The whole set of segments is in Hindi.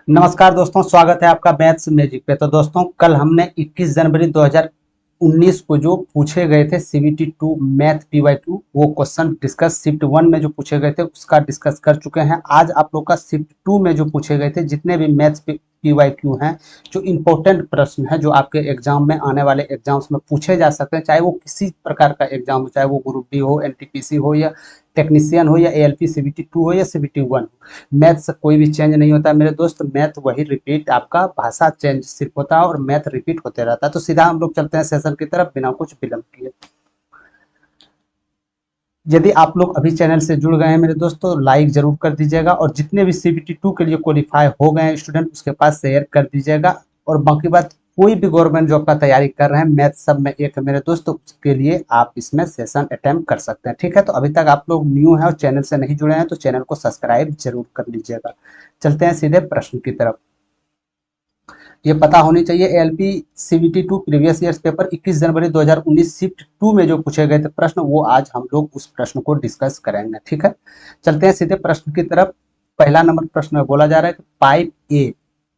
नमस्कार दोस्तों, स्वागत है आपका मैथ्स मैजिक पे। तो दोस्तों, कल हमने 21 जनवरी 2019 को जो पूछे गए थे सीबीटी 2 मैथ पीवाई 2 वो क्वेश्चन डिस्कस शिफ्ट 1 में जो पूछे गए थे उसका डिस्कस कर चुके हैं। आज आप लोग का शिफ्ट 2 में जो पूछे गए थे जितने भी मैथ्स पीवाई 2 हैं, जो इंपॉर्टेंट प्रश्न है जो आपके एग्जाम में आने वाले एग्जाम्स में पूछे जा सकते हैं, चाहे वो किसी प्रकार का एग्जाम हो, चाहे वो ग्रुप डी हो, एनटीपीसी हो, या टेक्नीशियन हो, या एएलपी सीबीटी 2 हो, या सीबीटी 1 हो। मैथ से कोई भी चेंज नहीं होता मेरे दोस्त। मैथ वही रिपीट, आपका भाषा चेंज सिर्फ होता है और मैथ रिपीट होते रहता है। तो सीधा हम लोग चलते हैं सेशन की तरफ बिना कुछ विलंब किए। यदि आप लोग अभी चैनल से जुड़ गए हैं मेरे दोस्तों, लाइक जरूर कर दीजिएगा, और जितने भी सीबीटी 2 के लिए क्वालिफाई हो गए हैं स्टूडेंट उसके पास शेयर कर दीजिएगा। और बाकी बात, कोई भी गवर्नमेंट जॉब का तैयारी कर रहे हैं, मैथ सब में एक है मेरे दोस्तों, उसके लिए आप इसमें सेशन अटेम्प्ट कर सकते हैं। ठीक है, तो अभी तक आप लोग न्यू हैं और चैनल से नहीं जुड़े हैं तो चैनल को सब्सक्राइब जरूर कर लीजिएगा। चलते हैं सीधे प्रश्न की तरफ। ये पता होनी चाहिए, LP CBT 2 previous years paper 21 जनवरी 2019 शिफ्ट 2 में जो पूछे गए थे प्रश्न, वो आज हम लोग उस प्रश्न को डिस्कस करेंगे। ठीक है, चलते हैं सीधे प्रश्न की तरफ। पहला नंबर प्रश्न में बोला जा रहा है कि पाइप ए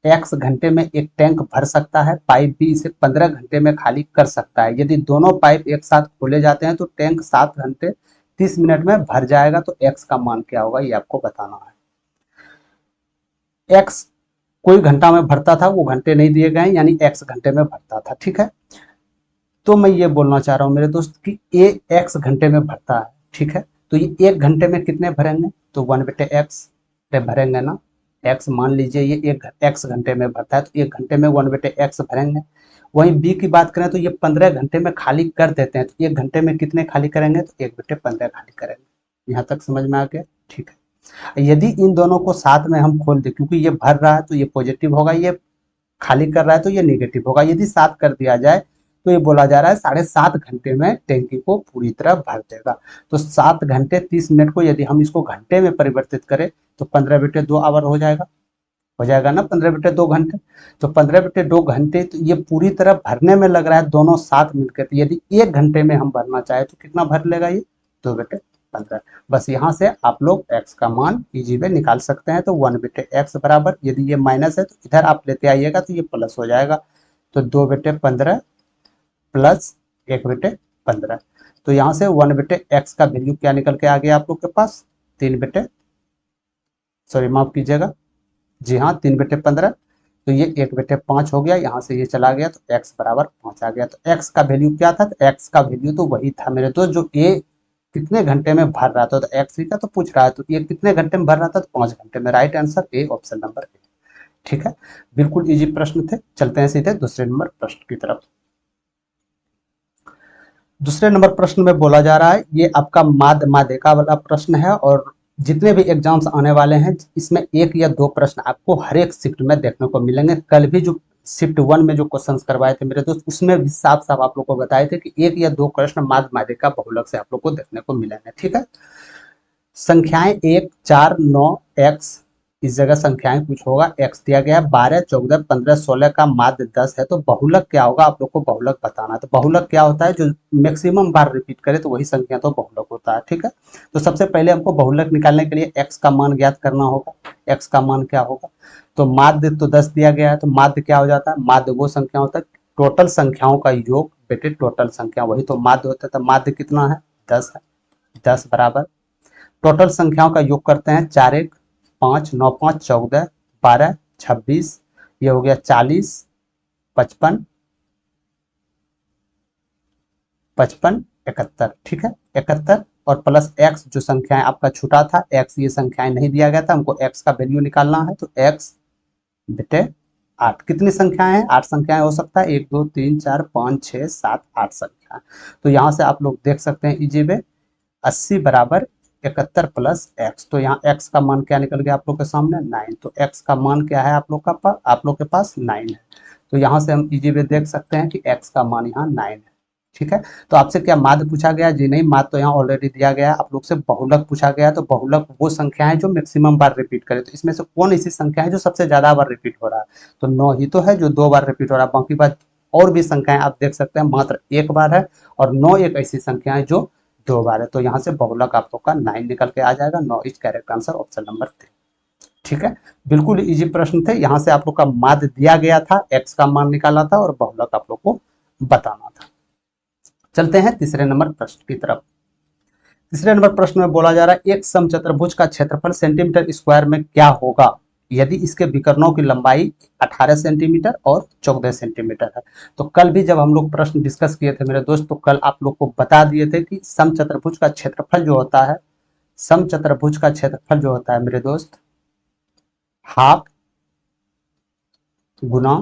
एक्स घंटे में एक टैंक भर सकता है, पाइप बी इसे 15 घंटे में खाली कर सकता है। यदि दोनों पाइप एक साथ खोले जाते हैं तो टैंक 7 घंटे 30 मिनट में भर जाएगा। तो एक्स का मान क्या होगा ये आपको बताना है। एक्स कोई घंटा में भरता था, वो घंटे नहीं दिए गए, यानी एक्स घंटे में भरता था। ठीक है, तो मैं ये बोलना चाह रहा हूँ मेरे दोस्त कि ए एक्स घंटे में भरता है। ठीक है, तो ये एक घंटे में कितने भरेंगे, तो 1/x पे भरेंगे ना। एक्स मान लीजिए ये एक एक्स घंटे में भरता है तो एक घंटे में 1/x भरेंगे। वहीं बी की बात करें तो ये 15 घंटे में खाली कर देते हैं, तो एक घंटे में कितने खाली करेंगे, तो 1/15 खाली करेंगे। यहाँ तक समझ में आ गया। ठीक है, यदि इन दोनों को साथ में हम खोल दें, क्योंकि ये भर रहा है तो ये पॉजिटिव होगा, ये खाली कर रहा है तो ये नेगेटिव होगा। यदि 7 कर दिया जाए तो ये बोला जा रहा है 7.5 घंटे में टैंकी को पूरी तरह भर देगा। तो 7 घंटे 30 मिनट को यदि हम इसको घंटे में परिवर्तित करें तो 15/2 आवर हो जाएगा ना, 15/2 घंटे। तो 15/2 घंटे तो ये पूरी तरह भरने में लग रहा है दोनों साथ मिलकर। तो यदि एक घंटे में हम भरना चाहे तो कितना भर लेगा ये, 2/15। बस यहाँ से आप लोग x का मान इजी वे निकाल सकते हैं। तो 1/x बराबर, यदि ये माइनस है तो इधर आप लेते आइएगा तो ये प्लस हो जाएगा। तो 2/15 प्लस 1/15। तो यहाँ से 1/x का वैल्यू क्या निकल के आ गया आप लोग के पास, 3 सॉरी माफ कीजिएगा, जी हाँ 3/15। तो ये 1/5 हो गया, यहाँ से ये चला गया तो x बराबर 5 आ गया। तो x का वैल्यू क्या था, तो x का वैल्यू तो वही था मेरे दोस्त जो a कितने घंटे में भर रहा था। तो एक्स का तो पूछ रहा है, तो ये कितने घंटे में भर रहा था, तो 5 घंटे में। Right answer A, option number A. ठीक है, बिल्कुल इजी प्रश्न थे। चलते हैं सीधे दूसरे नंबर प्रश्न की तरफ। दूसरे नंबर प्रश्न में बोला जा रहा है, ये आपका माध्यिका वाला प्रश्न है, और जितने भी एग्जाम्स आने वाले हैं इसमें एक या दो प्रश्न आपको हर एक शिफ्ट में देखने को मिलेंगे। कल भी जो शिफ्ट 1 में जो क्वेश्चन करवाए थे मेरे दोस्त, उसमें भी साफ साफ आप लोग को बताए थे कि एक या दो प्रश्न माध्यिका बहुलक से आप लोग को देखने को मिलेंगे। ठीक है, संख्याएं 1, 4, 9, x, इस जगह संख्याएं कुछ होगा, x दिया गया है, 12, 14, 15, 16 का माध्य 10 है। तो बहुलक क्या होगा आप लोग को बहुलक बताना है। तो बहुलक क्या होता है, जो मैक्सिमम बार रिपीट करे तो वही संख्या तो बहुलक होता है। ठीक है, तो सबसे पहले हमको बहुलक निकालने के लिए x का मान ज्ञात करना होगा। x का मान क्या होगा, तो माध्य तो 10 दिया गया है, तो माध्य क्या हो जाता है, माध्य वो संख्या होता है टोटल संख्याओं का योग बेटे टोटल संख्या, वही तो माध्य होता है। तो माध्य कितना है, 10 है। 10 बराबर टोटल संख्याओं का योग करते हैं, 4 1 5 9 5 14 12 26, ये हो गया 40 55 55 71। ठीक है, 71 और प्लस x जो संख्याएं आपका छूटा था, x ये संख्याएं नहीं दिया गया था, हमको x का वैल्यू निकालना है। तो x बेटे 8, कितनी संख्याएं हैं, 8 संख्याएं हो सकता है, 1 2 3 4 5 6 7 8 संख्या। तो यहाँ से आप लोग देख सकते हैं इजी वे, 80 बराबर 71 प्लस एक्स। तो यहाँ x का मान क्या निकल गया आप लोग के सामने, 9। तो x का मान क्या है आप लोग के पास 9 है। तो यहाँ से हम इजी वे देख सकते हैं कि x का मान यहाँ 9 है। ठीक है, तो आपसे क्या माध्य पूछा गया, जी नहीं, माध्य तो यहाँ ऑलरेडी दिया गया है। आप लोग से बहुलक पूछा गया है, तो बहुलक वो संख्या है जो मैक्सिमम बार रिपीट करे। तो इसमें से कौन ऐसी संख्या है जो सबसे ज्यादा बार रिपीट हो रहा है, तो 9 ही तो है जो 2 बार रिपीट हो रहा है। बाकी बात और भी संख्याएं आप देख सकते हैं मात्र 1 बार है, और 9 एक ऐसी संख्या है जो 2 बार है। तो यहाँ से बहुलक आप लोग का 9 निकल के आ जाएगा। 9 is correct answer, option number 3। ठीक है, बिल्कुल इजी प्रश्न थे। यहाँ से आप लोग का माध्य दिया गया था, एक्स का मान निकाला था और बहुलक आप लोग को बताना था। चलते हैं तीसरे नंबर प्रश्न की तरफ। तीसरे नंबर प्रश्न में बोला जा रहा है एक समचतुर्भुज का क्षेत्रफल सेंटीमीटर स्क्वायर में क्या होगा यदि इसके विकर्णों की लंबाई 18 सेंटीमीटर और 14 सेंटीमीटर है। तो कल भी जब हम लोग प्रश्न डिस्कस किए थे मेरे दोस्त, तो कल आप लोग को बता दिए थे कि समचतुर्भुज का क्षेत्रफल जो होता है, समचतुर्भुज का क्षेत्रफल जो होता है मेरे दोस्त, हाफ गुना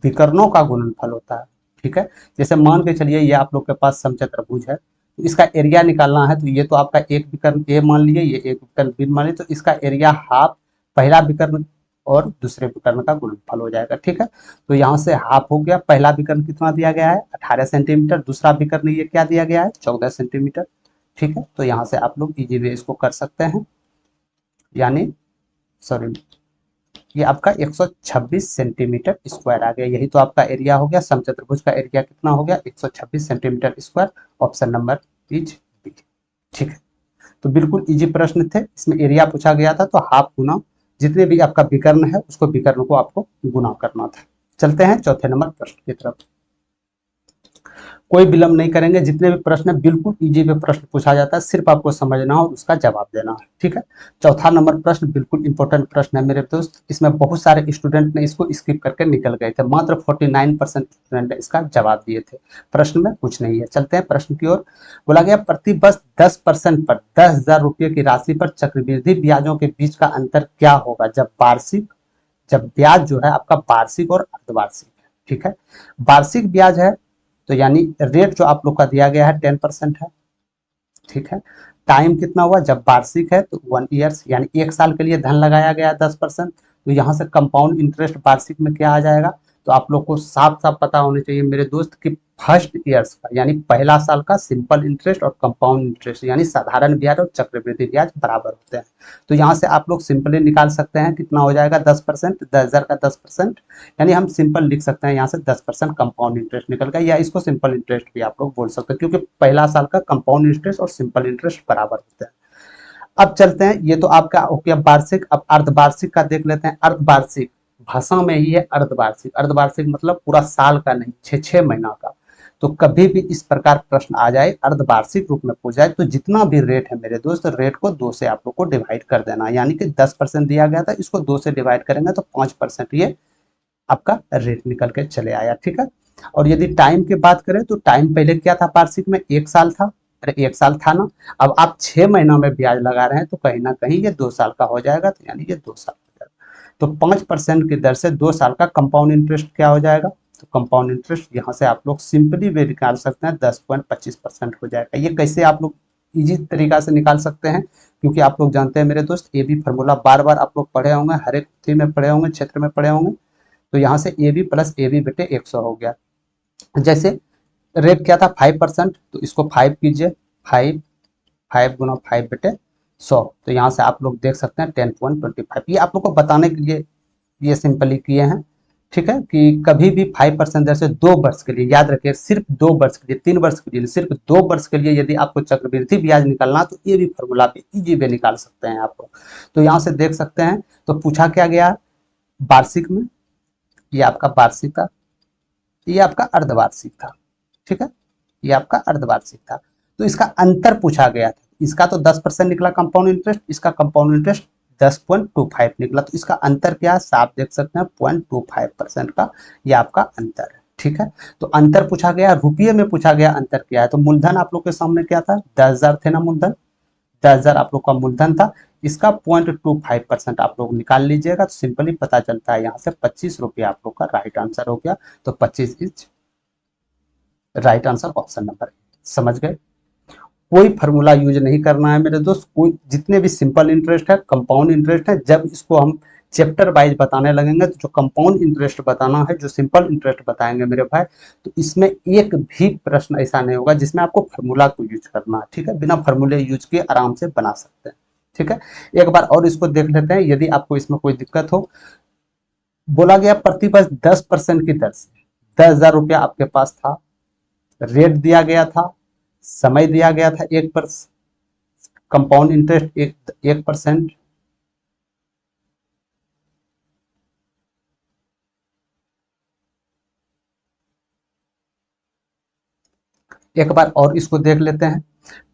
विकर्णों का गुणनफल होता है। ठीक है, जैसे मान के चलिए ये आप लोग के पास समचतुर्भुज है, तो इसका एरिया निकालना है। तो ये तो आपका एक विकर्ण ए मान लिए, ये एक विकर्ण बी मान लिए, तो इसका एरिया हाफ पहला विकर्ण और दूसरे विकर्ण का गुणनफल हो जाएगा। ठीक है, तो यहाँ से हाफ हो गया। पहला विकर्ण कितना दिया गया है 18 सेंटीमीटर, दूसरा विकर्ण ये क्या दिया गया है 14 सेंटीमीटर। ठीक है, तो यहाँ से आप लोग इजी वे इसको कर सकते हैं, यानी सॉरी ये आपका 126 सेंटीमीटर स्क्वायर आ गया। यही तो आपका एरिया हो गया, समचतुर्भुज का एरिया कितना हो गया 126 centimetre square. Option number is B. ठीक है, तो बिल्कुल इजी प्रश्न थे। इसमें एरिया पूछा गया था, तो हाफ गुना जितने भी आपका विकर्ण है उसको विकर्ण को आपको गुना करना था। चलते हैं चौथे नंबर प्रश्न की तरफ। कोई विलंब नहीं करेंगे, जितने भी प्रश्न है बिल्कुल इजी पे प्रश्न पूछा जाता है, सिर्फ आपको समझना और उसका जवाब देना है। ठीक है, चौथा नंबर प्रश्न बिल्कुल इंपॉर्टेंट प्रश्न है मेरे दोस्त। इसमें बहुत सारे स्टूडेंट ने इसको स्किप करके निकल गए थे, मात्र 49% स्टूडेंट ने इसका जवाब दिए थे। प्रश्न में कुछ नहीं है। चलते हैं प्रश्न की ओर। बोला गया प्रति वर्ष 10% पर 10,000 रुपये की राशि पर चक्रवृद्धि ब्याजों के बीच का अंतर क्या होगा जब ब्याज जो है आपका वार्षिक और अर्धवार्षिक है। ठीक है, वार्षिक ब्याज है तो यानी रेट जो आप लोग का दिया गया है 10% है। ठीक है, टाइम कितना हुआ जब वार्षिक है तो 1 ईयर्स, यानी एक साल के लिए धन लगाया गया है 10%। तो यहाँ से कंपाउंड इंटरेस्ट वार्षिक में क्या आ जाएगा, तो आप लोग को साफ साफ पता होने चाहिए मेरे दोस्त कि फर्स्ट ईयर्स का यानी पहला साल का सिंपल इंटरेस्ट और कंपाउंड इंटरेस्ट यानी साधारण ब्याज और चक्रवृद्धि ब्याज बराबर होते हैं। तो यहाँ से आप लोग सिंपली निकाल सकते हैं कितना हो जाएगा 10%, 10,000 का 10%, यानी हम सिंपल लिख सकते हैं यहाँ से 10% कंपाउंड इंटरेस्ट निकल गया, या इसको सिंपल इंटरेस्ट भी आप लोग बोल सकते हैं, क्योंकि पहला साल का कंपाउंड इंटरेस्ट और सिंपल इंटरेस्ट बराबर होते हैं। अब चलते हैं, ये तो आपका हो गया वार्षिक। अब अर्धवार्षिक का देख लेते हैं। अर्धवार्षिक भाषा में ही है अर्धवार्षिक। अर्धवार्षिक मतलब पूरा साल का नहीं, 6-6 महीना का। तो कभी भी इस प्रकार प्रश्न आ जाए अर्धवार्षिक रूप में पूछ जाए, तो जितना भी रेट है मेरे दोस्त, रेट को 2 से आप लोग को डिवाइड कर देना, यानी कि 10% दिया गया था, इसको 2 से डिवाइड करेंगे तो 5% ये आपका रेट निकल के चले आया। ठीक है, और यदि टाइम की बात करें तो टाइम पहले क्या था वार्षिक में 1 साल था। अरे 1 साल था ना, अब आप 6 महीनों में ब्याज लगा रहे हैं तो कहीं ना कहीं ये 2 साल का हो जाएगा, तो यानी ये 2 साल हो जाएगा। तो 5% की दर से 2 साल का कंपाउंड इंटरेस्ट क्या हो जाएगा, तो कंपाउंड इंटरेस्ट यहाँ से आप लोग सिंपली वे निकाल सकते हैं 10.25% हो जाएगा। ये कैसे आप लोग इजी तरीका से निकाल सकते हैं, क्योंकि आप लोग जानते हैं मेरे दोस्त ए बी फार्मूला बार बार आप लोग पढ़े होंगे, हर एक थी में पढ़े होंगे, क्षेत्र में पढ़े होंगे। तो यहाँ से A B plus A B बटे 100 हो गया। जैसे रेट क्या था 5%, तो इसको 5 कीजिए, 5 5 गुना 5 बटे 100, तो यहाँ से आप लोग देख सकते हैं 10.25। ये आप लोग को बताने के लिए ये सिंपली किए हैं। ठीक है, कि कभी भी 5% दर से 2 वर्ष के लिए, याद रखिए सिर्फ 2 वर्ष के लिए, 3 वर्ष के लिए, सिर्फ 2 वर्ष के लिए यदि आपको चक्रवृद्धि ब्याज निकालना तो ये भी फॉर्मूला पे इजी वे निकाल सकते हैं आप लोग। तो यहाँ से देख सकते हैं, तो पूछा क्या गया वार्षिक में, ये आपका वार्षिक था, ये आपका अर्धवार्षिक था। ठीक है, ये आपका अर्धवार्षिक था। तो इसका अंतर पूछा गया था, इसका तो 10% निकला कंपाउंड इंटरेस्ट, इसका कंपाउंड इंटरेस्ट 10.25 निकला, तो इसका अंतर क्या है साफ देख सकते हैं 0.25% का ये आपका अंतर है। ठीक है, तो अंतर पूछा गया, रुपये में पूछा गया अंतर क्या है, तो मूलधन आप लोग के सामने क्या था 10,000 थे ना, मूलधन 10,000 आप लोग का मूलधन था, इसका 0.25% आप लोग निकाल लीजिएगा तो सिंपली पता चलता है, यहाँ से 25 रुपये आप लोग का राइट आंसर हो गया। तो 25 is right answer, option number. समझ गए, कोई फार्मूला यूज नहीं करना है मेरे दोस्त। कोई जितने भी सिंपल इंटरेस्ट है, कंपाउंड इंटरेस्ट है, जब इसको हम चैप्टर वाइज बताने लगेंगे तो जो कंपाउंड इंटरेस्ट बताना है, जो सिंपल इंटरेस्ट बताएंगे मेरे भाई, तो इसमें एक भी प्रश्न ऐसा नहीं होगा जिसमें आपको फार्मूला को यूज करना है। ठीक है, बिना फार्मूले यूज किए आराम से बना सकते हैं। ठीक है, एक बार और इसको देख लेते हैं, यदि आपको इसमें कोई दिक्कत हो। बोला गया प्रतिवर्ष 10% की दर से 10,000 रुपया आपके पास था, रेट दिया गया था, समय दिया गया था 1%, कंपाउंड इंटरेस्ट 1%, एक बार और इसको देख लेते हैं।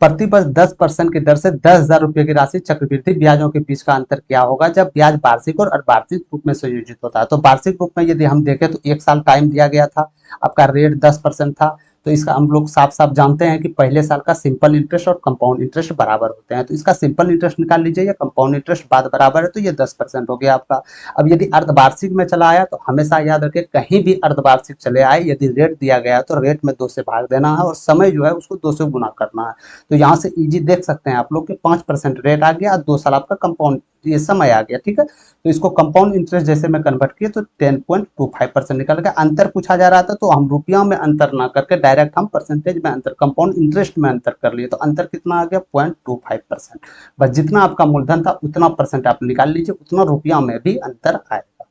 प्रतिवर्ष 10% की दर से 10,000 रुपए की राशि चक्रवृद्धि ब्याजों के बीच का अंतर क्या होगा जब ब्याज वार्षिक और अर्धवार्षिक रूप में संयोजित होता है। तो वार्षिक रूप में यदि हम देखें तो 1 साल टाइम दिया गया था, आपका रेट 10% था। तो इसका हम लोग साफ साफ जानते हैं कि पहले साल का सिंपल इंटरेस्ट और कंपाउंड इंटरेस्ट बराबर होते हैं। तो इसका सिंपल इंटरेस्ट निकाल लीजिए, या कंपाउंड इंटरेस्ट बाद बराबर है, तो ये 10% हो गया आपका। अब यदि अर्धवार्षिक में चला आया तो हमेशा याद रखें, कहीं भी अर्धवार्षिक चले आए, यदि रेट दिया गया है तो रेट में 2 से भाग देना है और समय जो है उसको 2 से गुना करना है। तो यहाँ से इजी देख सकते हैं आप लोग कि 5% रेट आ गया और 2 साल आपका कंपाउंड ये समय आ गया, ठीक है। तो इसको कंपाउंड इंटरेस्ट जैसे में कन्वर्ट किए तो 10.25% निकल गया। अंतर पूछा जा रहा था तो हम रुपया में अंतर ना करके डायरेक्ट हम परसेंटेज में अंतर, कंपाउंड इंटरेस्ट में अंतर कर लिए। तो अंतर कितना आ गया? 0.25%। बस जितना आपका मूलधन था उतना परसेंट आप निकाल लीजिए, उतना रुपया में भी अंतर आएगा।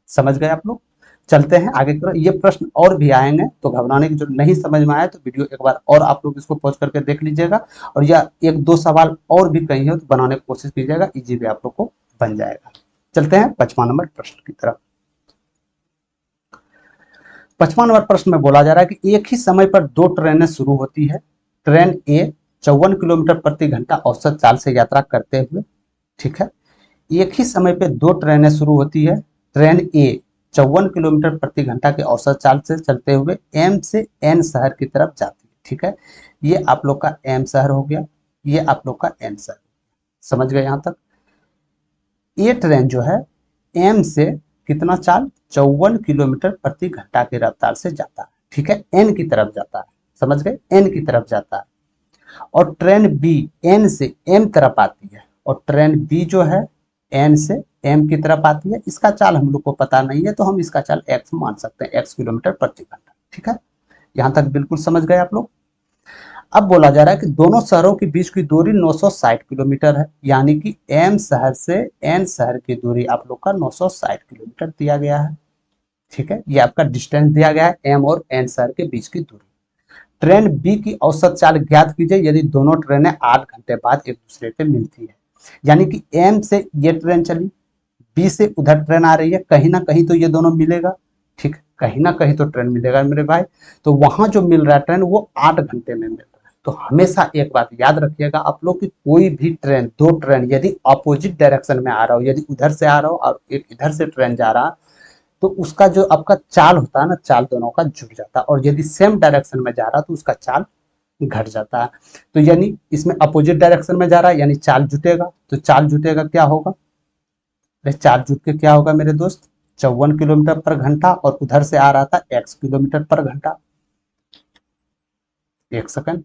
समझ गए आप लोग? चलते हैं आगे की तरफ। ये प्रश्न और भी आएंगे, तो घबराने की जो नहीं समझ में आए तो वीडियो एक बार और आप लोग इसको पॉज करके देख लीजिएगा, और या 1-2 सवाल और भी कहीं हो तो बनाने की कोशिश कीजिएगा, इजी भी आप लोग को बन जाएगा। चलते हैं 55 नंबर प्रश्न की तरफ। 55 नंबर प्रश्न में बोला जा रहा है कि एक ही समय पर 2 ट्रेनें शुरू होती है। ट्रेन ए 54 किलोमीटर प्रति घंटा औसत चाल से यात्रा करते हुए, ठीक है। एक ही समय पे 2 ट्रेनें शुरू होती है। ट्रेन ए 54 किलोमीटर प्रति घंटा के औसत चाल से चलते हुए एम से एन शहर की तरफ जाती है, ठीक है। ये आप लोग का एम शहर हो गया, ये आप लोग का एन शहर। समझ गए यहाँ तक? ये ट्रेन जो है एम से कितना चाल? 54 किलोमीटर प्रति घंटा की रफ्तार से जाता है, ठीक है। एन की तरफ जाता है, समझ गए? एन की तरफ जाता है। और ट्रेन बी एन से एम तरफ आती है, और ट्रेन बी जो है एन से एम की तरफ आती है। इसका चाल हम लोग को पता नहीं है तो हम इसका चाल एक्स मान सकते हैं, एक्स किलोमीटर प्रति घंटा, ठीक है। यहां तक बिल्कुल समझ गए आप लोग? अब बोला जा रहा है कि दोनों शहरों के बीच की दूरी 960 किलोमीटर है, यानी कि एम शहर से एन शहर की दूरी आप लोग का 960 किलोमीटर दिया गया है, ठीक है। ये आपका डिस्टेंस दिया गया है, एम और एन शहर के बीच की दूरी। ट्रेन बी की औसत चाल ज्ञात कीजिए यदि दोनों ट्रेनें 8 घंटे बाद एक दूसरे से मिलती है। यानी कि एम से ये ट्रेन चली, बी से उधर ट्रेन आ रही है, कहीं ना कहीं तो ये दोनों मिलेगा, ठीक, कहीं ना कहीं तो ट्रेन मिलेगा मेरे भाई। तो वहां जो मिल रहा है ट्रेन वो 8 घंटे में मिल रहा है। तो हमेशा एक बात याद रखिएगा आप लोग कि कोई भी ट्रेन, 2 ट्रेन यदि अपोजिट डायरेक्शन में आ रहा हो, यदि उधर से आ रहा हो और एक इधर से ट्रेन जा रहा, तो उसका जो आपका चाल होता है ना, चाल दोनों का जुड़ जाता है। और यदि सेम डायरेक्शन में जा रहा तो उसका चाल घट जाता है। तो यानी इसमें अपोजिट डायरेक्शन में जा रहा है यानी चाल जुटेगा। तो चाल जुटेगा क्या होगा? चाल जुट के क्या होगा मेरे दोस्त? 54 किलोमीटर पर घंटा, और उधर से आ रहा था x किलोमीटर पर घंटा। एक सेकंड,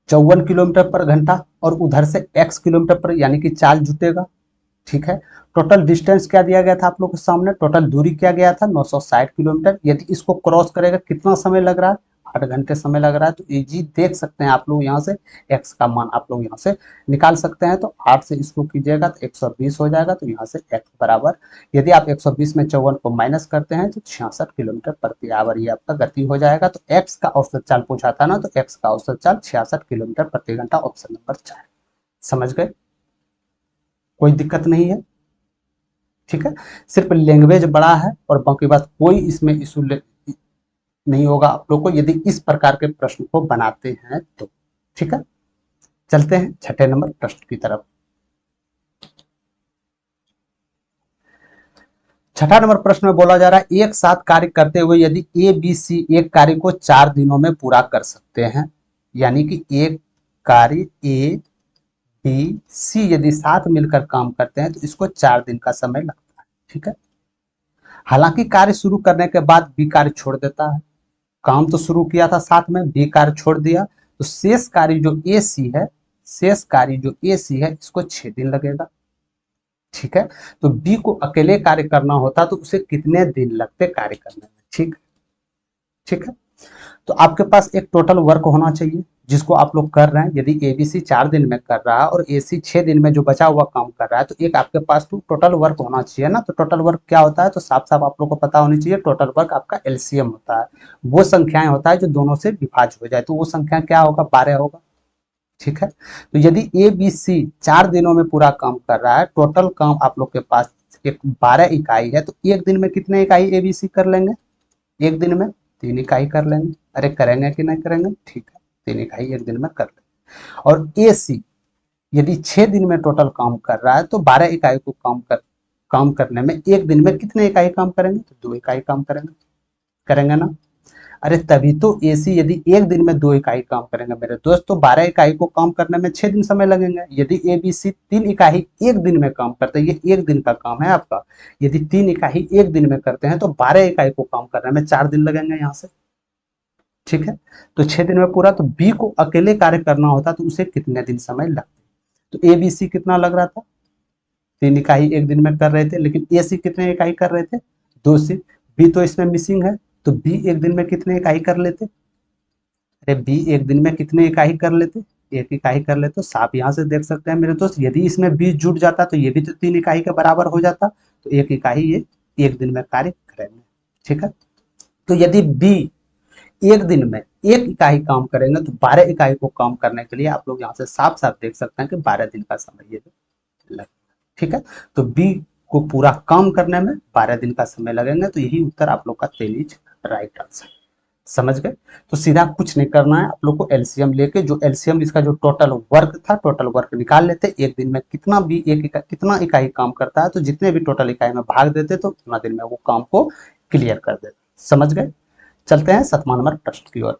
54 किलोमीटर पर घंटा और उधर से x किलोमीटर पर, यानी कि चाल जुटेगा, ठीक है। टोटल डिस्टेंस क्या दिया गया था आप लोग के सामने? टोटल दूरी क्या गया था? 960 किलोमीटर। यदि इसको क्रॉस करेगा कितना समय लग रहा है? 8 घंटे समय लग रहा है। तो इजी देख सकते हैं आप लोग, यहाँ से x का मान आप लोग यहाँ से निकाल सकते हैं। तो 8 से इसको कीजिएगा तो 120 हो जाएगा। तो यहाँ से x बराबर, यदि आप 120 में 54 को माइनस करते हैं तो 66 किलोमीटर प्रति आवर ये आपका गति हो जाएगा। तो x का औसत चाल पूछा था ना, तो x का औसत चाल 66 किलोमीटर प्रति घंटा, ऑप्शन नंबर 4। समझ गए? कोई दिक्कत नहीं है, ठीक है। सिर्फ लैंग्वेज बड़ा है और बाकी बात कोई इसमें इशू नहीं होगा आप लोग को, यदि इस प्रकार के प्रश्न को बनाते हैं तो, ठीक है। चलते हैं 6ठे नंबर प्रश्न की तरफ। 6ठा नंबर प्रश्न में बोला जा रहा है एक साथ कार्य करते हुए यदि ए बी सी एक कार्य को 4 दिनों में पूरा कर सकते हैं, यानी कि एक कार्य ए बी सी यदि साथ मिलकर काम करते हैं तो इसको 4 दिन का समय लगता है, ठीक है। हालांकि कार्य शुरू करने के बाद बी कार्य छोड़ देता है, काम तो शुरू किया था साथ में, बी कार्य छोड़ दिया, तो शेष कार्य जो ए सी है, शेष कार्य जो ए सी है इसको 6 दिन लगेगा, ठीक है। तो बी को अकेले कार्य करना होता तो उसे कितने दिन लगते कार्य करने में, ठीक, ठीक है। तो आपके पास एक टोटल वर्क होना चाहिए जिसको आप लोग कर रहे हैं। यदि एबीसी 4 दिन में कर रहा है और एसी 6 दिन में जो बचा हुआ काम कर रहा है, तो एक आपके पास तो टोटल वर्क होना चाहिए ना। तो टोटल वर्क क्या होता है? तो साफ साफ आप लोग को पता होनी चाहिए, टोटल वर्क आपका एलसीएम होता है, वो संख्याएं होता है जो दोनों से विभाज्य हो जाए। तो वो संख्या क्या होगा? 12 होगा, ठीक है। तो यदि ए बी सी 4 दिनों में पूरा काम कर रहा है, टोटल काम आप लोग के पास एक 12 इकाई है, तो एक दिन में कितने इकाई एबीसी कर लेंगे? एक दिन में 3 इकाई कर लेंगे। अरे करेंगे कि नहीं करेंगे, ठीक है, 3 इकाई एक दिन में कर लेंगे। और ए सी यदि 6 दिन में टोटल काम कर रहा है तो 12 इकाई को काम करने में एक दिन में कितने इकाई काम करेंगे, तो 2 इकाई काम करेंगे। करेंगे ना। अरे तभी तो एसी यदि एक दिन में 2 इकाई काम करेंगे मेरे दोस्त, तो 12 इकाई को काम करने में 6 दिन समय लगेंगे। यदि ए बी सी 3 इकाई एक दिन में काम करते हैं, ये एक दिन का काम है आपका, यदि 3 इकाई एक दिन में करते हैं तो 12 इकाई को काम करने में 4 दिन लगेंगे यहाँ से। ठीक है, तो 6 दिन में पूरा। तो बी को अकेले कार्य करना होता तो उसे कितने दिन समय लगते, तो ए बी सी कितना लग रहा था, 3 इकाई एक दिन में कर रहे थे, लेकिन ए सी कितने इकाई कर रहे थे, 2 सी। बी तो इसमें मिसिंग है, तो बी एक दिन में कितने इकाई कर लेते, अरे बी एक दिन में कितने इकाई कर लेते, 1 इकाई कर लेते। तो साफ यहाँ से देख सकते हैं मेरे दोस्त, यदि इसमें बी जुट जाता तो ये भी तो 3 इकाई के बराबर हो जाता, तो 1 इकाई ये एक दिन में कार्य करेंगे। ठीक है, तो यदि बी एक दिन में 1 इकाई काम करेंगे तो 12 इकाई को काम करने के लिए आप लोग यहाँ से साफ साफ देख सकते हैं कि 12 दिन का समय ये लगेगा। ठीक है, तो बी को पूरा काम करने में 12 दिन का समय लगेंगे, तो यही उत्तर आप लोग का 23 राइट आंसर। समझ गए। तो सीधा कुछ नहीं करना है आप लोग को, एलसीएम लेके जो एलसीएम इसका जो टोटल वर्क था, टोटल वर्क निकाल लेते, एक दिन में कितना भी कितना इकाई काम करता है, तो जितने भी टोटल इकाई में भाग देते तो उतना दिन में वो काम को क्लियर कर देते। समझ गए। चलते हैं 7वां नंबर प्रश्न की ओर।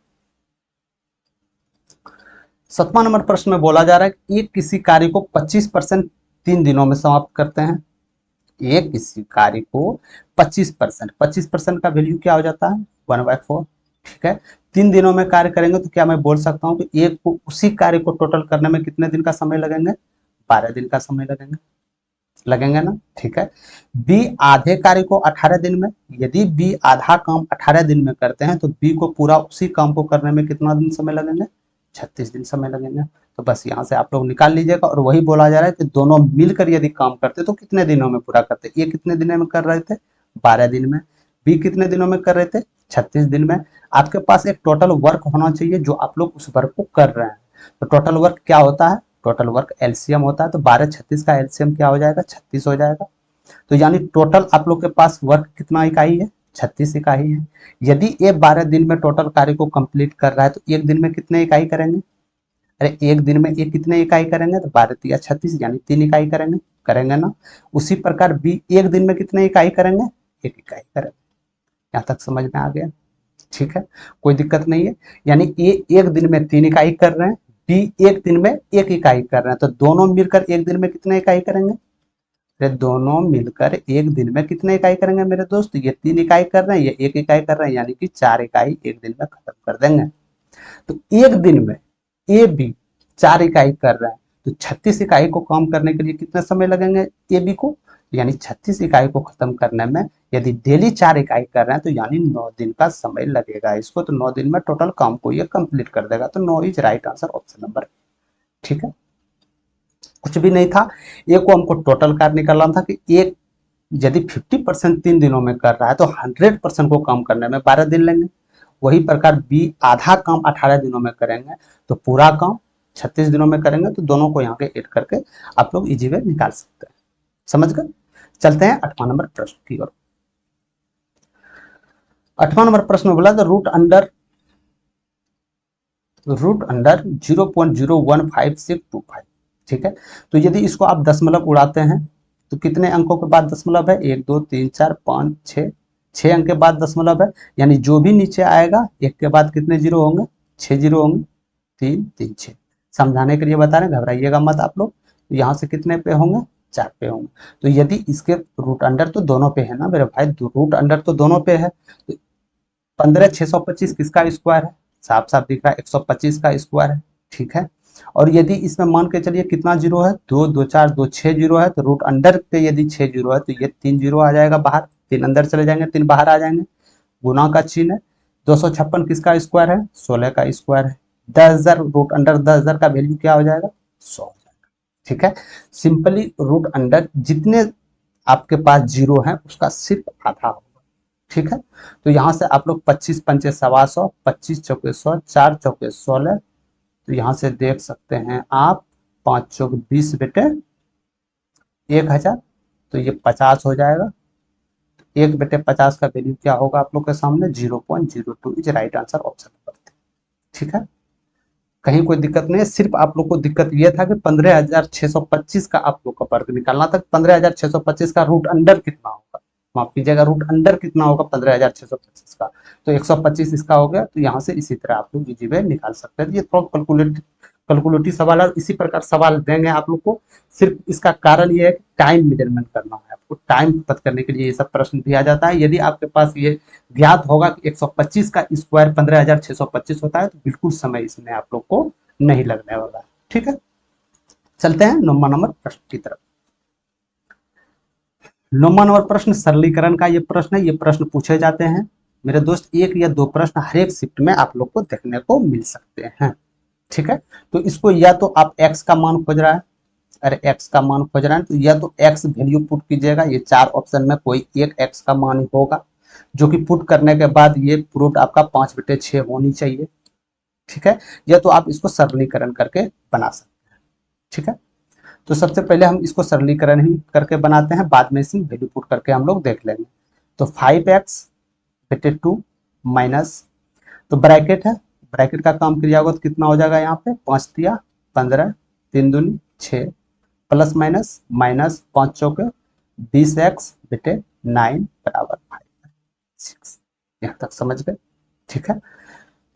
7वां नंबर प्रश्न में बोला जा रहा है कि एक किसी कार्य को 25% 3 दिनों में समाप्त करते हैं। एक किसी कार्य को 25% का वैल्यू क्या हो जाता है, 1/4। ठीक है, 3 दिनों में कार्य करेंगे तो क्या मैं बोल सकता हूँ कि एक को उसी कार्य को टोटल करने में कितने दिन का समय लगेंगे, 12 दिन का समय लगेंगे। लगेंगे ना। ठीक है, बी आधे कार्य को 18 दिन में, यदि बी आधा काम 18 दिन में करते हैं तो बी को पूरा उसी काम को करने में कितना दिन समय लगेंगे, 36 दिन समय लगेंगे। तो बस यहाँ से आप लोग निकाल लीजिएगा। और वही बोला जा रहा है कि दोनों मिलकर यदि काम करते तो कितने दिनों में पूरा करते, ये कितने दिनों में कर रहे थे, 12 दिन में। बी कितने दिनों में कर रहे थे, 36 दिन में। आपके पास एक टोटल वर्क होना चाहिए जो आप लोग उस वर्क को कर रहे हैं। तो टोटल वर्क क्या होता है, टोटल वर्क एलसीएम होता है, तो 12 36 का एलसीएम क्या हो जाएगा, 36 हो जाएगा। तो यानी टोटल आप लोग के पास वर्क कितना इकाई है, 36 इकाई है। यदि ये 12 दिन में टोटल कार्य को कंप्लीट कर रहा है तो एक दिन में कितने इकाई करेंगे, अरे एक दिन में ये कितने इकाई करेंगे, तो 12 या 36 यानी 3 इकाई करेंगे। करेंगे ना। उसी प्रकार बी एक दिन में कितने इकाई करेंगे, 1 इकाई करेंगे। यहाँ तक समझ में आ गया। ठीक है, कोई दिक्कत नहीं है। यानी ए एक दिन में 3 इकाई कर रहे हैं, बी एक दिन में 1 इकाई कर रहे हैं, तो दोनों मिलकर एक दिन में कितने इकाई करेंगे, अरे दोनों मिलकर एक दिन में कितने इकाई करेंगे मेरे दोस्त, ये 3 इकाई कर रहे हैं, ये 1 इकाई कर रहे हैं, यानी कि 4 इकाई एक दिन में खत्म कर देंगे। तो एक दिन में ए बी 4 इकाई कर रहे हैं, तो 36 इकाई को काम करने के लिए कितना समय लगेंगे ए बी को, यानी 36 इकाई को खत्म करने में यदि डेली 4 इकाई कर रहे हैं तो यानी 9 दिन का समय लगेगा इसको। तो 9 दिन में टोटल काम को ये कंप्लीट कर देगा। तो 9 is right answer, option number. ठीक है, कुछ भी नहीं था। एक को हमको टोटल कार्य निकालना था कि एक यदि 50% 3 दिनों में कर रहा है तो 100% को काम करने में 12 दिन लेंगे। वही प्रकार बी आधा काम 18 दिनों में करेंगे तो पूरा काम 36 दिनों में करेंगे। तो दोनों को यहाँ पे ऐड करके आप लोग इजी वे निकाल सकते हैं। समझ गए। चलते हैं 8वां नंबर प्रश्न की ओर। 8वां नंबर प्रश्न बोला द रूट अंडर 0.015625। ठीक है, तो यदि इसको आप दशमलव उड़ाते हैं तो कितने अंकों के बाद दशमलव है, 1 2 3 4 5 6, 6 अंक के बाद दशमलव है, यानी जो भी नीचे आएगा एक के बाद कितने जीरो होंगे, 6 जीरो होंगे, 3 3 6। समझाने के लिए बता रहे हैं, घबराइएगा मत आप लोग। तो यहाँ से कितने पे होंगे, 4 पे होंगे। तो यदि इसके रूट अंडर तो दोनों पे है ना मेरे भाई, रूट अंडर तो दोनों पे है। तो 15 625 किसका स्क्वायर है, साफ साफ दिख रहा है 125 का स्क्वायर है। ठीक है, और यदि इसमें मान के चलिए कितना जीरो है, 2 2 4 2 6 जीरो है, तो रूट अंडर पे यदि 6 जीरो है तो ये 3 जीरो आ जाएगा बाहर, 3 अंदर चले जाएंगे, 3 बाहर आ जाएंगे। गुना का चिन्ह है। 256 किसका स्क्वायर है, 16 का स्क्वायर है। 10,000 रूट अंडर 10,000 का वैल्यू क्या हो जाएगा, 100 हो जाएगा। ठीक है, सिंपली रूट अंडर जितने आपके पास जीरो है उसका सिर्फ आधा होगा। ठीक है, तो यहाँ से आप लोग 25 पंचे 125, 25 चौके 100, 4 चौके 16, तो यहाँ से देख सकते हैं आप 5 चौक 20 बेटे 1000, तो ये 50 हो जाएगा। 1/50 का वैल्यू क्या होगा आप लोग के सामने 0.02 is right answer option number 3। ठीक है, कहीं कोई दिक्कत नहीं है, सिर्फ आप लोग को दिक्कत ये था कि 15,625 का आप लोग का वर्ग निकालना था। 15,625 का रूट अंडर कितना होगा, माफ कीजिएगा, रूट अंडर कितना होगा 15,625 का, तो 125 इसका हो गया। तो यहाँ से इसी तरह आप लोग इजी वे निकाल सकते हैं। ये थोड़ा कैलकुलेटिव सवाल है, इसी प्रकार सवाल देंगे आप लोग को। सिर्फ इसका कारण ये है कि टाइम मेजरमेंट करना है आपको, टाइम पता करने के लिए ये सब प्रश्न दिया जाता है। यदि आपके पास ये ज्ञात होगा कि 125 का स्क्वायर 15,625 होता है तो बिल्कुल समय इसमें आप लोग को नहीं लगने वाला है। ठीक है, चलते हैं 9वां नंबर प्रश्न की तरफ। 9वां नंबर प्रश्न सरलीकरण का ये प्रश्न है। ये प्रश्न पूछे जाते हैं मेरे दोस्त, एक या दो प्रश्न हर एक शिफ्ट में आप लोग को देखने को मिल सकते हैं। ठीक है, तो इसको या तो आप x का मान खोज रहा है, अरे x का मान खोज रहा है तो या तो x वैल्यू पुट कीजिएगा, ये 4 ऑप्शन में कोई एक x का मान ही होगा, जो कि पुट करने के बाद ये प्रूफ आपका 5/6 होनी चाहिए। ठीक है, या तो आप इसको सरलीकरण करके बना सकते हैं। ठीक है, तो सबसे पहले हम इसको सरलीकरण ही करके बनाते हैं, बाद में इसमें वैल्यू पुट करके हम लोग देख लेंगे। तो 5x/2 माइनस, तो ब्रैकेट है, ब्रैकेट का काम किया होगा तो कितना हो जाएगा, यहाँ पे 5 दिया 15, 3 दूनी 6, प्लस माइनस माइनस 5 चौके 20x/9 बराबर 5/6। यहाँ तक समझ गए। ठीक है,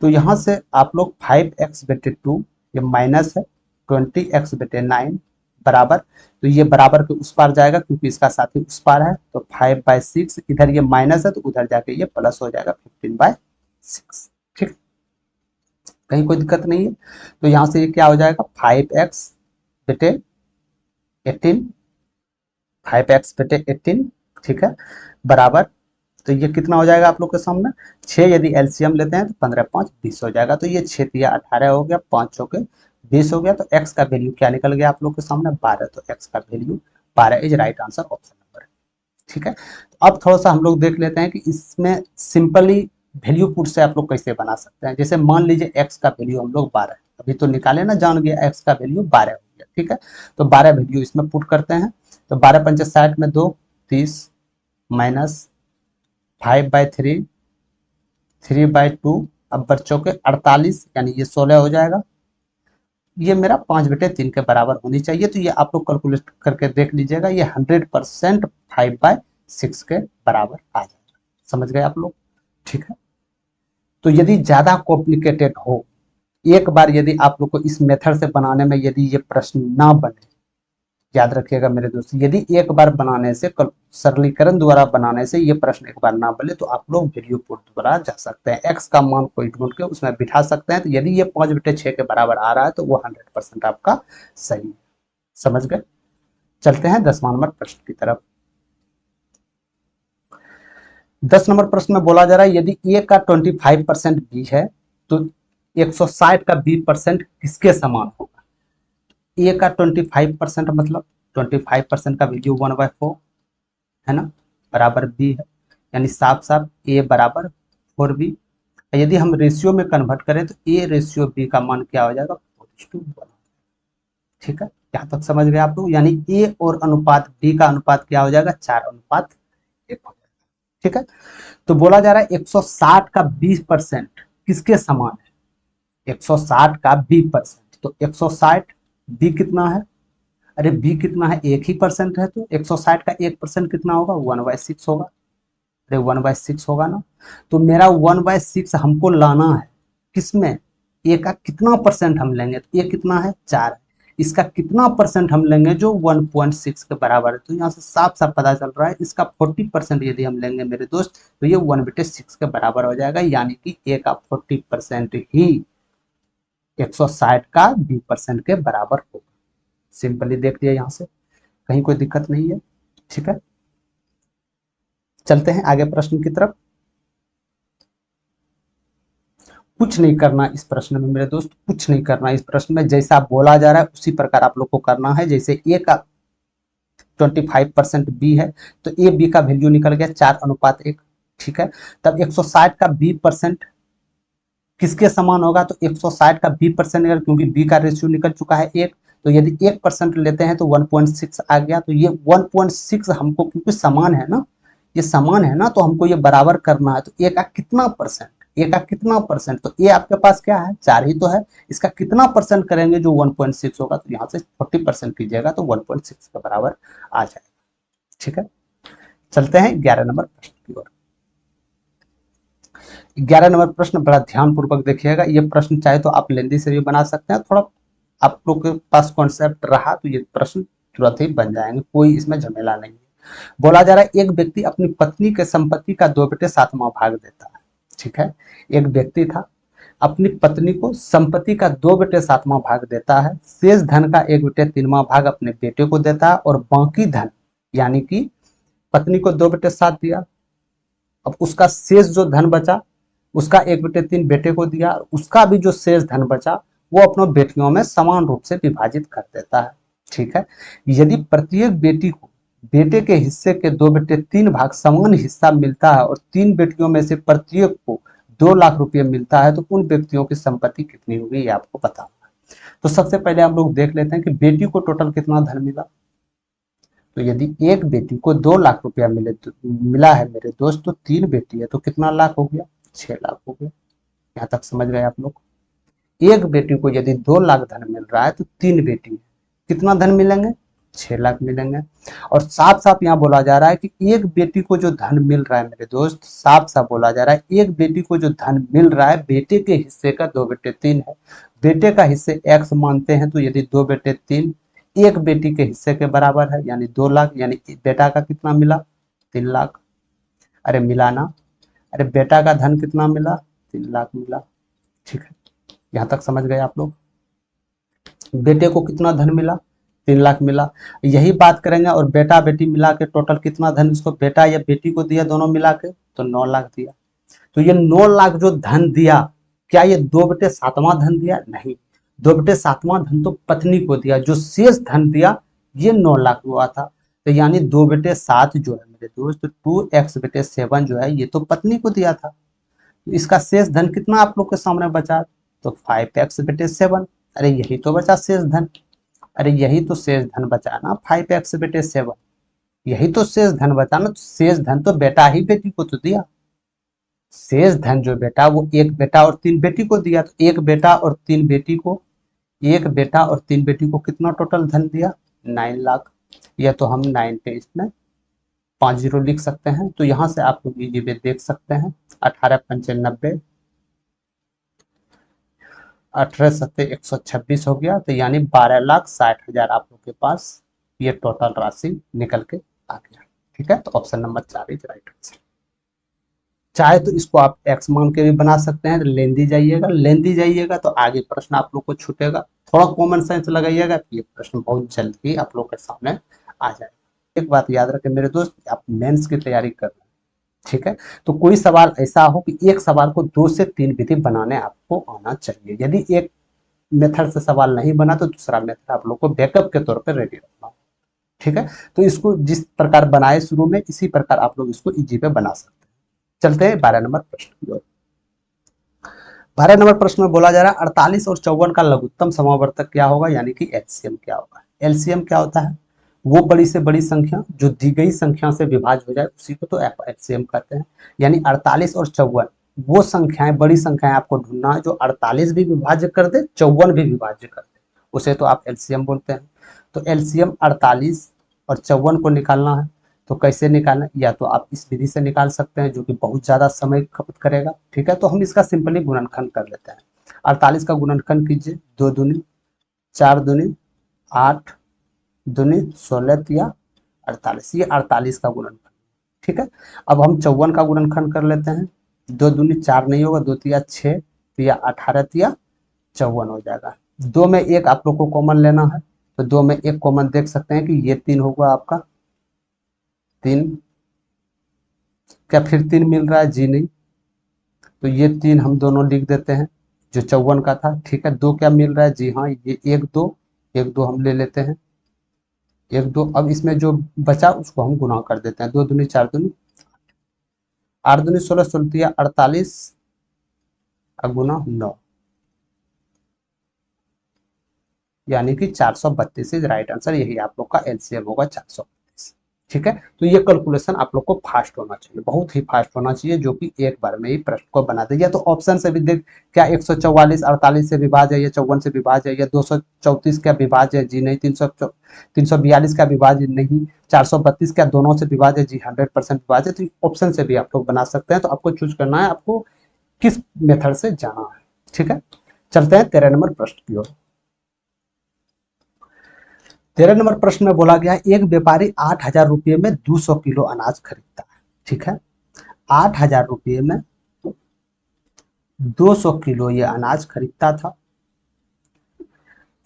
तो यहाँ से आप लोग 5x/2 ये माइनस है 20x/9 बराबर, तो ये बराबर के उस पार जाएगा क्योंकि इसका साथी उस पार है, तो 5/6, इधर ये माइनस है तो उधर जाके ये प्लस हो जाएगा 15/6। ठीक, कहीं कोई दिक्कत नहीं है। तो यहाँ से ये क्या हो जाएगा 5x/18, 5x/18, ठीक है, बराबर, तो ये कितना हो जाएगा आप लोग के सामने 6, यदि एलसीएम लेते हैं तो 15×5 20 हो जाएगा, तो ये 6 तिया 18 हो गया, 5 चौके 20 हो गया। तो x का वैल्यू क्या निकल गया आप लोग के सामने 12, तो x का value 12 is right answer option number. ठीक है, तो अब थोड़ा सा हम लोग देख लेते हैं कि इसमें सिंपली वैल्यू पुट से आप लोग कैसे बना सकते हैं। जैसे मान लीजिए x का वैल्यू हम लोग 12, अभी तो निकाले ना, जान गया x का वैल्यू 12 हो गया। ठीक है, तो 12 वैल्यू इसमें पुट करते हैं, तो 12×5 60 में 2 30 माइनस 5/3 3/2, अब बच्चों के 48 यानी ये 16 हो जाएगा, ये मेरा 5/3 के बराबर होनी चाहिए। तो ये आप लोग कैलकुलेट करके देख लीजिएगा, ये 100% 5/6 के बराबर आ जाएगा। समझ गए आप लोग। ठीक है, तो यदि ज्यादा कॉम्प्लिकेटेड हो, एक बार यदि आप लोग को इस मेथड से बनाने में यदि ये प्रश्न ना बने, याद रखिएगा मेरे दोस्त, यदि एक बार बनाने से, सरलीकरण द्वारा बनाने से ये प्रश्न एक बार ना बने तो आप लोग वैल्यू पुट द्वारा जा सकते हैं, x का मान कोई ढूंढ के उसमें बिठा सकते हैं। तो यदि ये 5/6 के बराबर आ रहा है तो वो 100% आपका सही है। समझ गए। चलते हैं 10वां नंबर प्रश्न की तरफ। 10 नंबर प्रश्न में बोला जा रहा है, यदि a का 25% b है तो 160 का b% किसके समान होगा। a का 25% मतलब 25% का वैल्यू 1/4 है ना, बराबर b है, यानी साफ साफ a बराबर 4b। यदि हम रेशियो में कन्वर्ट करें तो a रेशियो b का मान क्या हो जाएगा 4:1। ठीक है, यहाँ तक समझ गए आप लोग, यानी a और अनुपात b का अनुपात क्या हो जाएगा 4:1 हो जाएगा। ठीक है, तो बोला जा रहा है 160 का 20% किसके समान है, 160 का 20%, तो 160 b कितना है, अरे b कितना है, 1% है, तो 160 का 1% कितना होगा 1/6 होगा, अरे 1/6 होगा ना। तो मेरा 1/6 हमको लाना है, किसमें, a का कितना परसेंट हम लेंगे, तो a कितना है 4, इसका कितना परसेंट हम लेंगे जो 1.6 के बराबर है। तो यहाँ से साफ साफ पता चल रहा है इसका 40% यदि हम लेंगे मेरे दोस्त तो ये 1/6 के बराबर हो जाएगा, यानी कि a का 40% ही 160 का 20% के बराबर होगा। सिंपली देख लिया, यहाँ से कहीं कोई दिक्कत नहीं है। ठीक है, चलते हैं आगे प्रश्न की तरफ। कुछ नहीं करना इस प्रश्न में मेरे दोस्त, कुछ नहीं करना इस प्रश्न में, जैसा बोला जा रहा है उसी प्रकार आप लोग को करना है। जैसे a का 25% b है तो a b का वैल्यू निकल गया 4:1। ठीक है, तब 160 का b% किसके समान होगा, तो 160 का b% क्योंकि b का रेशियो निकल चुका है 1, तो यदि 1% लेते हैं तो 1.6 आ गया। तो ये 1.6 हमको क्योंकि समान है ना, ये समान है ना, तो हमको ये बराबर करना है, तो ए का कितना परसेंट, ए का कितना परसेंट, तो ए आपके पास क्या है, 4 ही तो है, इसका कितना परसेंट करेंगे जो 1.6 होगा, तो यहाँ से 40% कीजिएगा तो 1.6 के बराबर आ जाएगा। ठीक है, चलते हैं 11 नंबर प्रश्न की ओर। 11 नंबर प्रश्न बड़ा ध्यानपूर्वक देखिएगा, ये प्रश्न चाहे तो आप लेंदी से भी बना सकते हैं, थोड़ा आप लोग के पास कॉन्सेप्ट रहा तो ये प्रश्न तुरंत ही बन जाएंगे, कोई इसमें झमेला नहीं है। बोला जा रहा है एक व्यक्ति अपनी पत्नी के संपत्ति का 2/7वां भाग देता है। ठीक है, एक व्यक्ति था, अपनी पत्नी को संपत्ति का 2/7वां भाग देता है, शेष धन का 1/3वां भाग अपने बेटे को देता है, और बाकी धन यानी कि पत्नी को 2/7 दिया, अब उसका शेष जो धन बचा उसका 1/3 बेटे को दिया, उसका भी जो शेष धन बचा वो अपनों बेटियों में समान रूप से विभाजित कर देता है। ठीक है, यदि प्रत्येक बेटी को बेटे के हिस्से के 2/3 भाग समान हिस्सा मिलता है और 3 बेटियों में से प्रत्येक को 2 लाख रुपये मिलता है, तो उन व्यक्तियों की संपत्ति कितनी होगी ये आपको बताना है। तो सबसे पहले हम लोग देख लेते हैं कि बेटी को टोटल कितना धन मिला। तो यदि एक बेटी को 2 लाख रुपया मिला है मेरे दोस्त, तो 3 बेटी है तो कितना लाख हो गया, 6 लाख हो गया। यहाँ तक समझ गए आप लोग। एक बेटी को यदि 2 लाख धन मिल रहा है तो 3 बेटी है, कितना धन मिलेंगे, 6 लाख मिलेंगे। और साफ साफ यहाँ बोला जा रहा है कि एक बेटी को जो धन मिल रहा है मेरे दोस्त, साफ साफ बोला जा रहा है एक बेटी को जो धन मिल रहा है बेटे के हिस्से का 2/3 है। बेटे का हिस्से x मानते हैं, तो यदि 2/3 एक बेटी के हिस्से के बराबर है यानी 2 लाख, यानी बेटा का कितना मिला, 3 लाख। अरे मिला ना, अरे बेटा का धन कितना मिला, 3 लाख मिला। ठीक है, यहाँ तक समझ गए आप लोग। बेटे को कितना धन मिला, 3 लाख मिला। यही बात करेंगे और बेटा बेटी मिला के टोटल कितना धन इसको बेटा या बेटी को दिया दोनों मिला के, तो 9 लाख दिया। तो ये 9 लाख जो धन दिया, क्या ये 2/7वां धन दिया, नहीं, 2/7वां धन तो पत्नी को दिया, जो शेष धन दिया ये 9 लाख हुआ था। तो यानी 2/7 जो है मेरे दोस्त 2x/7 जो है ये तो पत्नी को दिया था। तो इसका शेष धन कितना आप लोग के सामने बचा, तो 5x/7। अरे यही तो बचा शेष धन, अरे यही तो शेष धन बचा ना 5x/7, यही तो शेष धन बचा ना। तो शेष धन तो बेटा ही बेटी को तो दिया, शेष धन जो बेटा वो एक बेटा और 3 बेटी को दिया। तो एक बेटा और 3 बेटी को, एक बेटा और 3 बेटी को कितना टोटल धन दिया, 9 लाख। या तो हम 9 पे इसमें 5 जीरो लिख सकते हैं, तो यहाँ से आप लोग इजी वे देख सकते हैं 18×5 = 90, 18×7 = 126 हो गया। तो यानी 12,60,000 आप लोग के पास ये टोटल राशि निकल के आ गया। ठीक है, तो option number 4 is right answer. चाहे तो इसको आप एक्स मान के भी बना सकते हैं, लेंदी जाइएगा तो आगे प्रश्न आप लोग को छूटेगा। थोड़ा कॉमन सेंस लगाइएगा तो ये प्रश्न बहुत जल्द ही आप लोग के सामने आ जाएगा। एक बात याद रखें मेरे दोस्त, आप मेंस की तैयारी कर रहे हैं, ठीक है, तो कोई सवाल ऐसा हो कि एक सवाल को 2 से 3 विधि बनाने आपको आना चाहिए। यदि एक मेथड से सवाल नहीं बना तो दूसरा मेथड आप लोग को बैकअप के तौर पर रेडी रखना। ठीक है, तो इसको जिस प्रकार बनाए शुरू में इसी प्रकार आप लोग इसको इजी पे बना सकते हैं। चलते हैं 12 नंबर प्रश्न की ओर। 12 नंबर प्रश्न में बोला जा रहा है 48 और 54 का लघुत्तम समावर्तक क्या होगा, यानी कि एलसीएम क्या होगा। एलसीएम क्या होता है, वो बड़ी से बड़ी संख्या जो दी गई संख्या से विभाज्य हो जाए उसी को तो एलसीएम कहते हैं। यानी 48 और 54 वो संख्याएं, बड़ी संख्याएं आपको ढूंढना है जो 48 भी विभाज्य कर दे 54 भी विभाज्य कर दे, उसे तो आप एलसीएम बोलते हैं। तो एलसीएम 48 और 54 को निकालना है, तो कैसे निकालना, या तो आप इस विधि से निकाल सकते हैं जो कि बहुत ज्यादा समय खपत करेगा। ठीक है, तो हम इसका सिंपली गुणनखंड कर लेते हैं। 48 का गुणनखंड कीजिए, 2 दूनी 4 दूनी 8 दूनी 16 या 48, ये 48 का गुणनखंड। ठीक है, अब हम 54 का गुणनखंड कर लेते हैं। 2 दूनी 4 नहीं होगा, 2 तिया 6 या 18 या 54 हो जाएगा। 2 में 1 आप लोग को कॉमन लेना है, तो 2 में 1 कॉमन देख सकते हैं कि ये 3 होगा आपका 3। क्या फिर 3 मिल रहा है, जी नहीं, तो ये 3 हम दोनों लिख देते हैं जो 54 का था। ठीक है, 2 क्या मिल रहा है, जी हाँ ये 1 2, 1 2 हम ले लेते हैं, 1 2। अब इसमें जो बचा उसको हम गुना कर देते हैं, 2 दूनी 4 दूनी 8 दूनी 16 16 48 गुना 9, यानी कि 432 इज राइट आंसर। यही आप लोग का एलसीएम होगा 432। ठीक है। तो ये कैलकुलेशन आप लोग को फास्ट होना चाहिए, बहुत ही फास्ट होना चाहिए, जो कि एक बार में ही प्रश्न को बना दे। या तो ऑप्शन से भी देख, क्या 144 48 से विभाज्य है, या 54 से विभाज्य है, या 234 क्या विभाज्य है, जी नहीं। 342 का विभाज्य नहीं, 432 क्या दोनों से विभाज्य है, जी 100% विभाज्य। तो ऑप्शन से भी आप लोग बना सकते हैं। तो आपको चूज करना है आपको किस मेथड से जाना है, ठीक है। चलते हैं 13 नंबर प्रश्न की ओर। 13 नंबर प्रश्न में बोला गया है, एक व्यापारी 8,000 रुपये में 200 किलो अनाज खरीदता है, ठीक है। 8,000 रुपये में 200 किलो ये अनाज खरीदता था।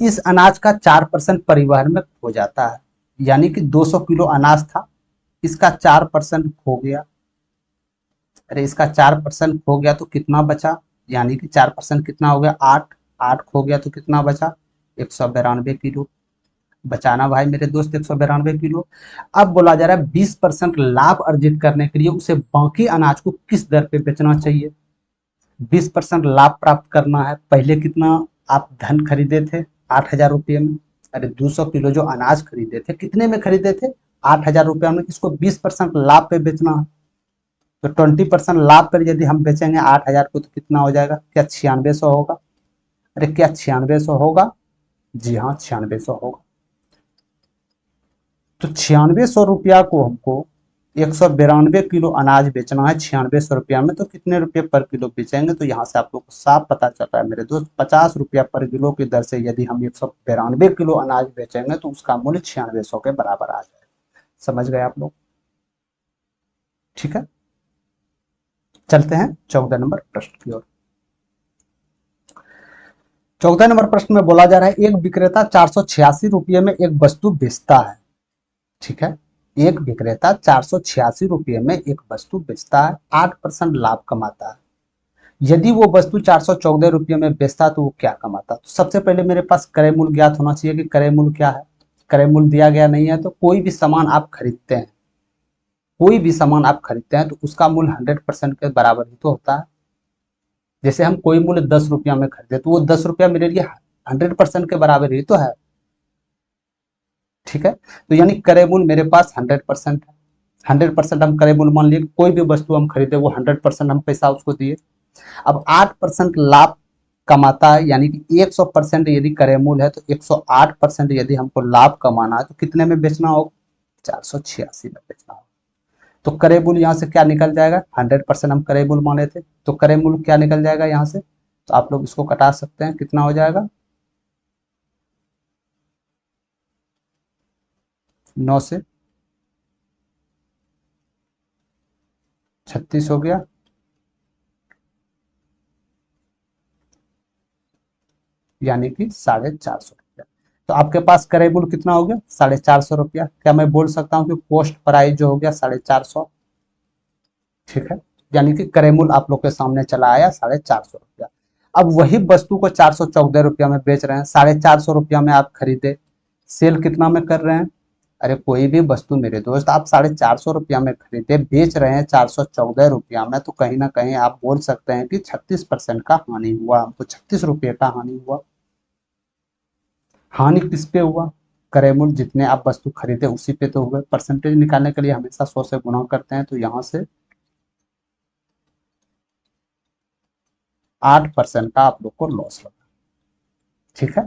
इस अनाज का 4% परिवहन में खो जाता है, यानी कि 200 किलो अनाज था, इसका 4% खो गया। अरे इसका 4% खो गया तो कितना बचा, यानी कि 4% कितना हो गया, 8। 8 खो गया तो कितना बचा, 192 किलो बचाना भाई मेरे दोस्त, 192 किलो। अब बोला जा रहा है 20% लाभ अर्जित करने के लिए उसे बाकी अनाज को किस दर पे बेचना चाहिए। 20% लाभ प्राप्त करना है, पहले कितना आप धन खरीदे थे, 8,000 रुपये में। अरे 200 किलो जो अनाज खरीदे थे, कितने में खरीदे थे, 8,000 रुपया में। इसको 20% लाभ पे बेचना है, तो 20% लाभ पर यदि हम बेचेंगे 8,000 को, तो कितना हो जाएगा, क्या 9600 होगा। अरे क्या 9600 होगा, जी हाँ 9600 होगा। तो 9600 रुपया को हमको 192 किलो अनाज बेचना है 9600 रुपया में, तो कितने रुपए पर किलो बेचेंगे। तो यहाँ से आप लोग को साफ पता चल रहा है मेरे दोस्त, 50 रुपया पर किलो की दर से यदि हम 192 किलो अनाज बेचेंगे तो उसका मूल्य 9600 के बराबर आ जाएगा। समझ गए आप लोग, ठीक है। चलते हैं 14 नंबर प्रश्न की ओर। 14 नंबर प्रश्न में बोला जा रहा है, एक विक्रेता 486 रुपये में एक वस्तु बेचता है, ठीक है। एक विक्रेता 486 रुपये में एक वस्तु बेचता है, 8% लाभ कमाता है। यदि वो वस्तु 414 रुपये में बेचता तो वो क्या कमाता। तो सबसे पहले मेरे पास क्रय मूल्य ज्ञात होना चाहिए कि क्रय मूल्य क्या है। क्रय मूल्य दिया गया नहीं है, तो कोई भी सामान आप खरीदते हैं, कोई भी सामान आप खरीदते हैं तो उसका मूल्य 100% के बराबर ही तो होता है। जैसे हम कोई मूल्य 10 रुपया में खरीदे तो वो 10 रुपया मेरे लिए 100% के बराबर ही तो है, ठीक है। तो यानी क्रय मूल्य मेरे पास 100% है। 100% हम क्रय मूल्य मान लिए, कोई भी वस्तु हम खरीदे वो 100% हम पैसा उसको दिए। अब 8% लाभ कमाता है, यानी कि 100% यदि क्रय मूल्य है तो 108% यदि हमको लाभ कमाना है तो कितने में बेचना होगा, 486 में बेचना होगा। तो क्रय मूल्य यहाँ से क्या निकल जाएगा, 100% हम क्रय मूल्य माने थे, तो क्रय मूल्य क्या निकल जाएगा यहाँ से, तो आप लोग इसको कटा सकते हैं, कितना हो जाएगा, 9 से 36 हो गया, यानी कि 450 रुपया। तो आपके पास क्रय मूल्य कितना हो गया, 450 रुपया। क्या मैं बोल सकता हूँ कि कॉस्ट प्राइस जो हो गया 450, ठीक है। यानी कि क्रय मूल्य आप लोग के सामने चला आया 450 रुपया। अब वही वस्तु को 414 रुपया में बेच रहे हैं, 450 रुपया में आप खरीदे, सेल कितना में कर रहे हैं। अरे कोई भी वस्तु मेरे दोस्त आप 450 रुपया में खरीदे, बेच रहे हैं 414 रुपया में, तो कहीं ना कहीं आप बोल सकते हैं कि 36% का हानि हुआ, हमको 36 रुपये का हानि हुआ। हानि किस पे हुआ, क्रय मूल्य जितने आप वस्तु खरीदे उसी पे तो हुए। परसेंटेज निकालने के लिए हमेशा 100 से गुणा करते हैं, तो यहाँ से 8% का आप लोग को लॉस लगा, ठीक है।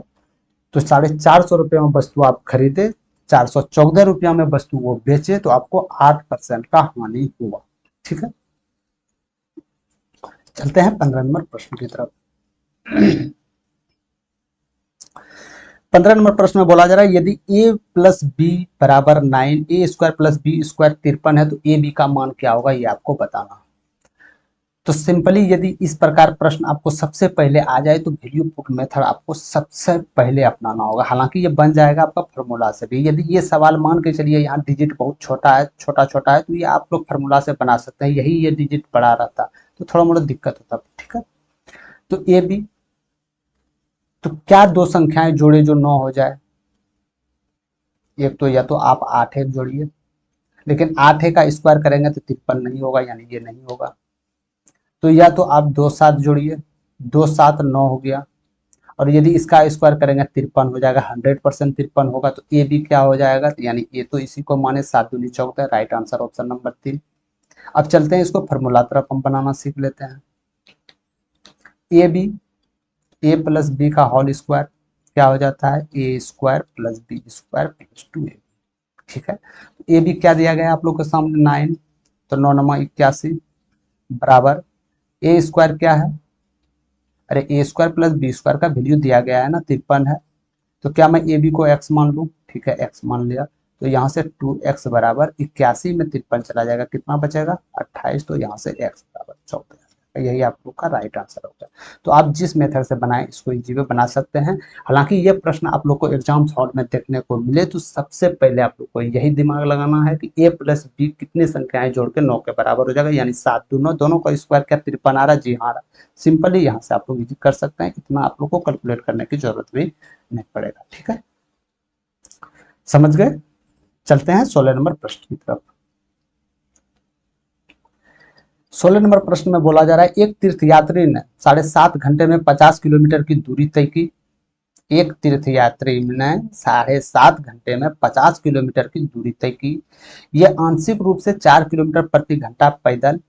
तो 450 रुपये में वस्तु आप खरीदे, 414 रुपया में वस्तु वो बेचे, तो आपको 8% का हानि हुआ, ठीक है। चलते हैं 15 नंबर प्रश्न की तरफ। 15 नंबर प्रश्न में बोला जा रहा है, यदि a प्लस बी बराबर 9, ए स्क्वायर प्लस बी स्क्वायर 53 है, तो ए बी का मान क्या होगा, ये आपको बताना। तो सिंपली यदि इस प्रकार प्रश्न आपको सबसे पहले आ जाए तो वैल्यू पुट मेथड आपको सबसे पहले अपनाना होगा। हालांकि ये बन जाएगा आपका फॉर्मूला से भी। यदि ये सवाल मान के चलिए यहाँ डिजिट बहुत छोटा है, छोटा छोटा है, तो ये आप लोग फॉर्मूला से बना सकते हैं। यही ये डिजिट बड़ा रहता तो थोड़ा मोड़ा दिक्कत होता, ठीक है। तो ए बी, तो क्या दो संख्याएं जोड़े जो 9 हो जाए। एक तो या तो आप 8 एक जोड़िए, लेकिन 8 का स्क्वायर करेंगे तो 53 नहीं होगा, यानी ये नहीं होगा। तो या तो आप 2 7 जोड़िए, 2 7 9 हो गया, और यदि इसका स्क्वायर करेंगे 53 हो जाएगा, 100% 53 होगा तो ए बी क्या हो जाएगा, तो यानी ए तो इसी को माने 7 दूनी 14, राइट आंसर ऑप्शन नंबर 3। अब चलते हैं इसको फॉर्मूला तरफ हम बनाना सीख लेते हैं। A B, A plus B का होल स्क्वायर क्या हो जाता है, A square plus B square plus 2ab, ठीक है। ए बी क्या दिया गया है आप लोग के सामने 9, तो 9 9 81 बराबर ए स्क्वायर क्या है, अरे ए स्क्वायर प्लस बी स्क्वायर का वैल्यू दिया गया है ना 53 है, तो क्या मैं ए बी को एक्स मान लूँ, ठीक है एक्स मान लिया, तो यहाँ से 2x बराबर 81 में 53 चला जाएगा, कितना बचेगा 28, तो यहाँ से x बराबर 14, यही आप लोग का राइट आंसर होगा। तो आप जिस मेथड से बनाएं इसको इजी में बना सकते हैं। हालांकि ये प्रश्न आप लोग को एग्जाम हॉल में देखने को मिले तो सबसे पहले आप लोग को यही दिमाग लगाना है कि a प्लस बी कितनी संख्याएं जोड़ के 9 के बराबर हो जाएगा, यानी 7 2 दोनों का स्क्वायर क्या 53 आ रहा, जी हाँ। सिंपली यहाँ से आप लोग इजी कर सकते हैं, इतना आप लोग को कैलकुलेट करने की जरूरत भी नहीं पड़ेगा, ठीक है, समझ गए। चलते हैं 16 नंबर प्रश्न की तरफ। 16 नंबर प्रश्न में बोला जा रहा है एक तीर्थयात्री ने 7.5 घंटे में 50 किलोमीटर की दूरी तय की। एक तीर्थयात्री ने 7.5 घंटे में 50 किलोमीटर की दूरी तय की। यह आंशिक रूप से 4 किलोमीटर प्रति घंटा पैदल